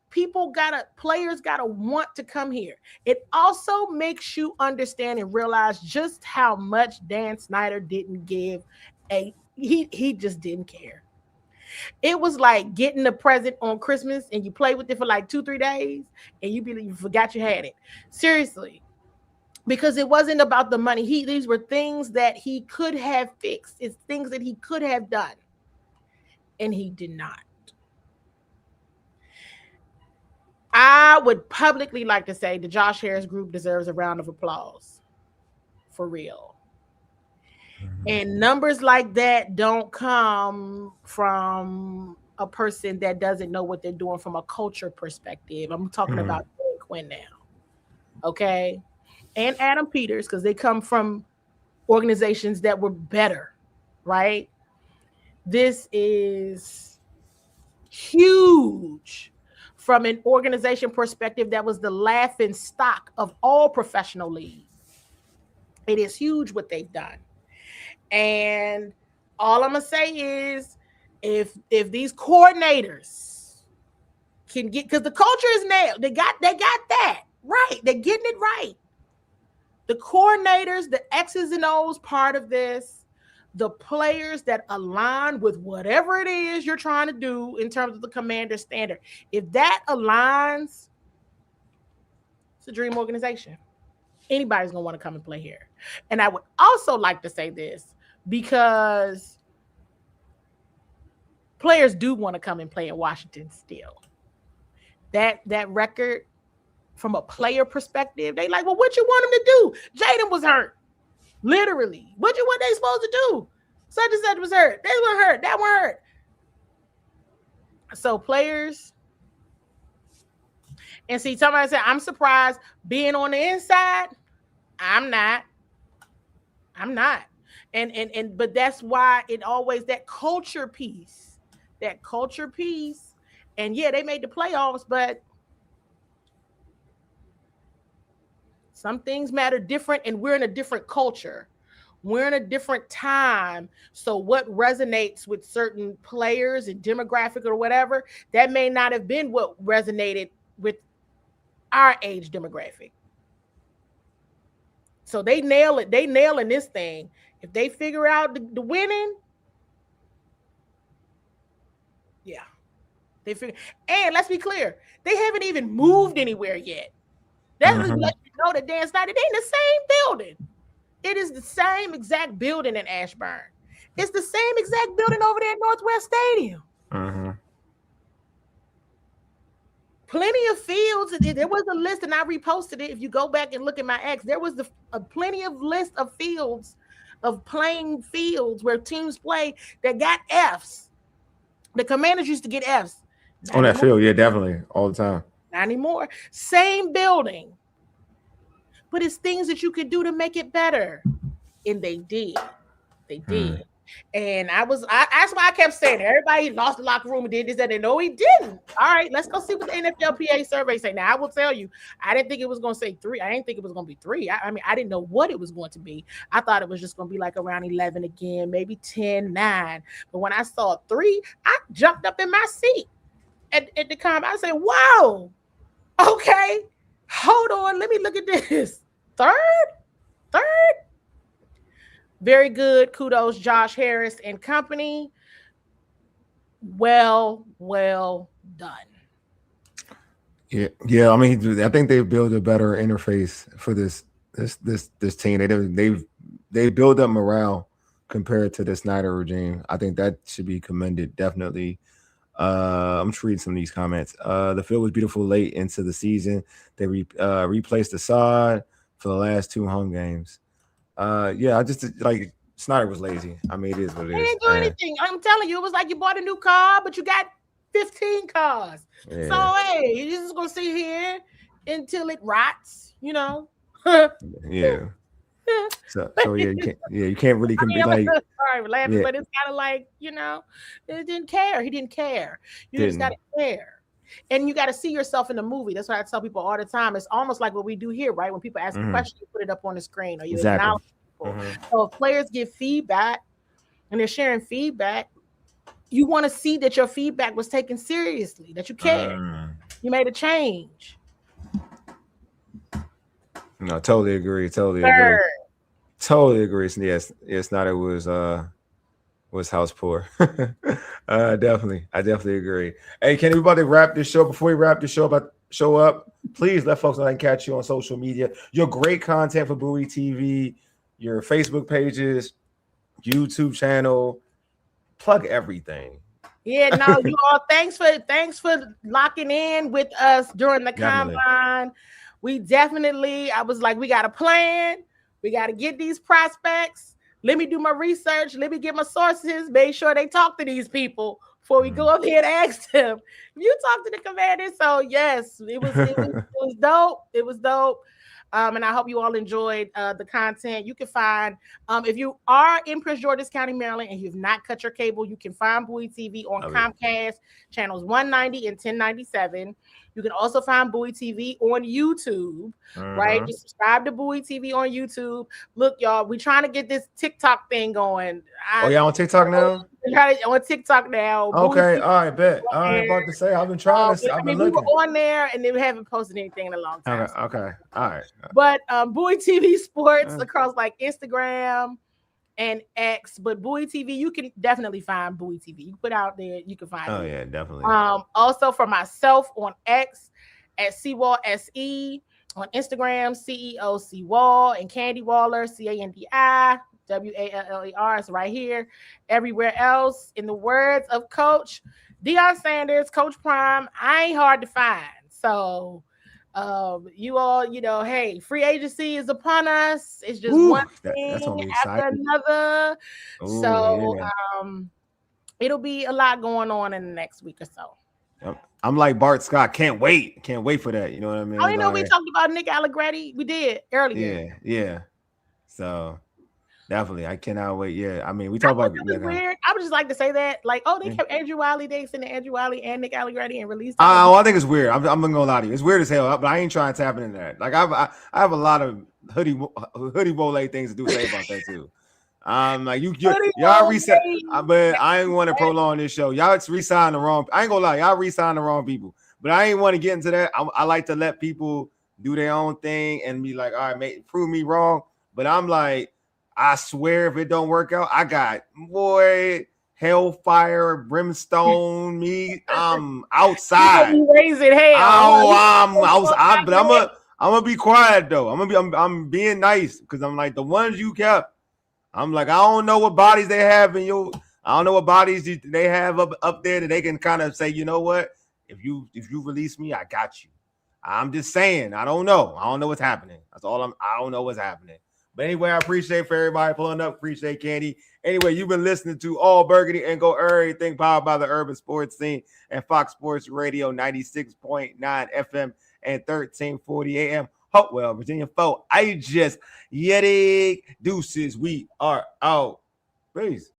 players gotta want to come here. It also makes you understand and realize just how much Dan Snyder didn't give he just didn't care. It was like getting a present on Christmas and you play with it for like 2-3 days and you forgot you had it. Seriously. Because it wasn't about the money. These were things that he could have fixed. It's things that he could have done. And he did not. I would publicly like to say the Josh Harris group deserves a round of applause. For real. And numbers like that don't come from a person that doesn't know what they're doing from a culture perspective. I'm talking about Quinn now. Okay? And Adam Peters, because they come from organizations that were better, right? This is huge from an organization perspective that was the laughing stock of all professional leagues. It is huge what they've done. And all I'm going to say is if these coordinators can get, because the culture is nailed. They got that right. They're getting it right. The coordinators, the X's and O's part of this, the players that align with whatever it is you're trying to do in terms of the commander standard. If that aligns, it's a dream organization. Anybody's going to want to come and play here. And I would also like to say this because players do want to come and play in Washington still. That record, from a player perspective, they like, well, what you want him to do? Jaden was hurt. Literally. What they supposed to do? Such and such was hurt. They were hurt. That one hurt. So players, and see, somebody said, I'm surprised being on the inside. I'm not. But that's why it always, that culture piece. And yeah, they made the playoffs, but some things matter different, and we're in a different culture. We're in a different time. So what resonates with certain players and demographic or whatever, that may not have been what resonated with our age demographic. So they nail it. They nailing this thing. If they figure out the winning, yeah. And let's be clear, they haven't even moved anywhere yet. That's let you know that Dan Snyder, they in the same building. It is the same exact building in Ashburn. It's the same exact building over there at Northwest Stadium. Plenty of fields. There was a list, and I reposted it. If you go back and look at my X, there was plenty of list of fields, of playing fields where teams play that got Fs. The Commanders used to get Fs. On that field, yeah, definitely, all the time. Not anymore. Same building. But it's things that you could do to make it better. And they did. They did. And that's why I kept saying everybody lost the locker room and did this, and no, he didn't. All right, let's go see what the NFLPA survey say. Now, I will tell you, I didn't think it was going to say 3. I didn't think it was going to be 3. I mean, I didn't know what it was going to be. I thought it was just going to be like around 11 again, maybe 10, 9. But when I saw 3, I jumped up in my seat at the comment. I said, whoa, okay, hold on, let me look at this. Third? Very good. Kudos, Josh Harris and company. Well done. Yeah. I mean, I think they've built a better interface for this team. They build up morale compared to the Snyder regime. I think that should be commended, definitely. I'm just reading some of these comments. The field was beautiful late into the season. They replaced Assad for the last 2 home games. I just like Snyder was lazy. I mean, it is what it is. They didn't do anything. I'm telling you, it was like you bought a new car, but you got 15 cars. Yeah. So hey, you're just gonna sit here until it rots, you know. Yeah. So yeah, you can't really compete. Like, sorry, laughing, but it's kind of like, you know, it didn't care. He didn't care. You just gotta care. And you got to see yourself in the movie. That's what I tell people all the time. It's almost like what we do here, right? When people ask a question, you put it up on the screen, or you acknowledge people. So if players give feedback and they're sharing feedback, you want to see that your feedback was taken seriously, that you cared. You made a change. No, totally agree. Totally agree. Yes, not it was house poor. Definitely. I definitely agree. Hey, can everybody wrap this show? Before we wrap this show up, please let folks know I can catch you on social media. Your great content for Bowie TV, your Facebook pages, YouTube channel. Plug everything. Yeah, no, you all thanks for locking in with us during the combine. We definitely, I was like, we got a plan. We got to get these prospects. Let me do my research. Let me get my sources. Make sure they talk to these people before we go up here and ask them. You talk to the commander. So yes, it was dope. It was dope. And I hope you all enjoyed the content. You can find, if you are in Prince George's County, Maryland, and you've not cut your cable, you can find Bowie TV on Comcast, channels 190 and 1097. You can also find Bowie TV on YouTube, right? Just subscribe to Bowie TV on YouTube. Look, y'all, we're trying to get this TikTok thing going. Y'all on TikTok now? On TikTok now. Okay, all right, bet. I ain't about to say I've been trying to. I've been looking. We were on there and we haven't posted anything in a long time. Okay, all right. But Bowie TV Sports across like Instagram and X, but Bowie TV, you can definitely find Bowie TV. You put out there, you can find it. Oh yeah, definitely. Also for myself on X at Wole SE, on Instagram CEO Wole, and Candi Waller Candi Waller. It's right here. Everywhere else, in the words of Coach Deion Sanders, Coach Prime, I ain't hard to find. So you all, hey, free agency is upon us. It's just one thing after another. It'll be a lot going on in the next week or so. I'm like Bart Scott. Can't wait for that. You know what I mean? I didn't know we talked about Nick Allegretti. We did earlier. Yeah. So definitely, I cannot wait. Yeah, I mean, we talk about weird. I would just like to say that, like, they kept Andrew Wiley. They extended Andrew Wiley and Nick Allegretti and released. I think it's weird. I'm gonna lie to you. It's weird as hell, but I ain't trying to tap into that. Like, I have a lot of hoodie Wole things to say about that too. Like y'all reset, but I ain't want to prolong this show. Y'all re-sign the wrong. I ain't gonna lie, y'all re-sign the wrong people. But I ain't want to get into that. I like to let people do their own thing and be like, all right, prove me wrong. But I'm like, I swear, if it don't work out, I got hellfire, brimstone. I'm outside. Raising hell. I'm outside, but I'm gonna be quiet though. I'm being nice because I'm like the ones you kept. I'm like, I don't know what bodies they have I don't know what bodies they have up there that they can kind of say, you know what? If you release me, I got you. I'm just saying, I don't know. I don't know what's happening. That's all I don't know what's happening. But anyway, I appreciate for everybody pulling up. Appreciate Candi. Anyway, you've been listening to All Burgundy and Go Errrything, powered by the Urban Sports Scene and Fox Sports Radio 96.9 FM and 1340 AM. Hopewell, Virginia 4. I just Yeti deuces. We are out. Peace.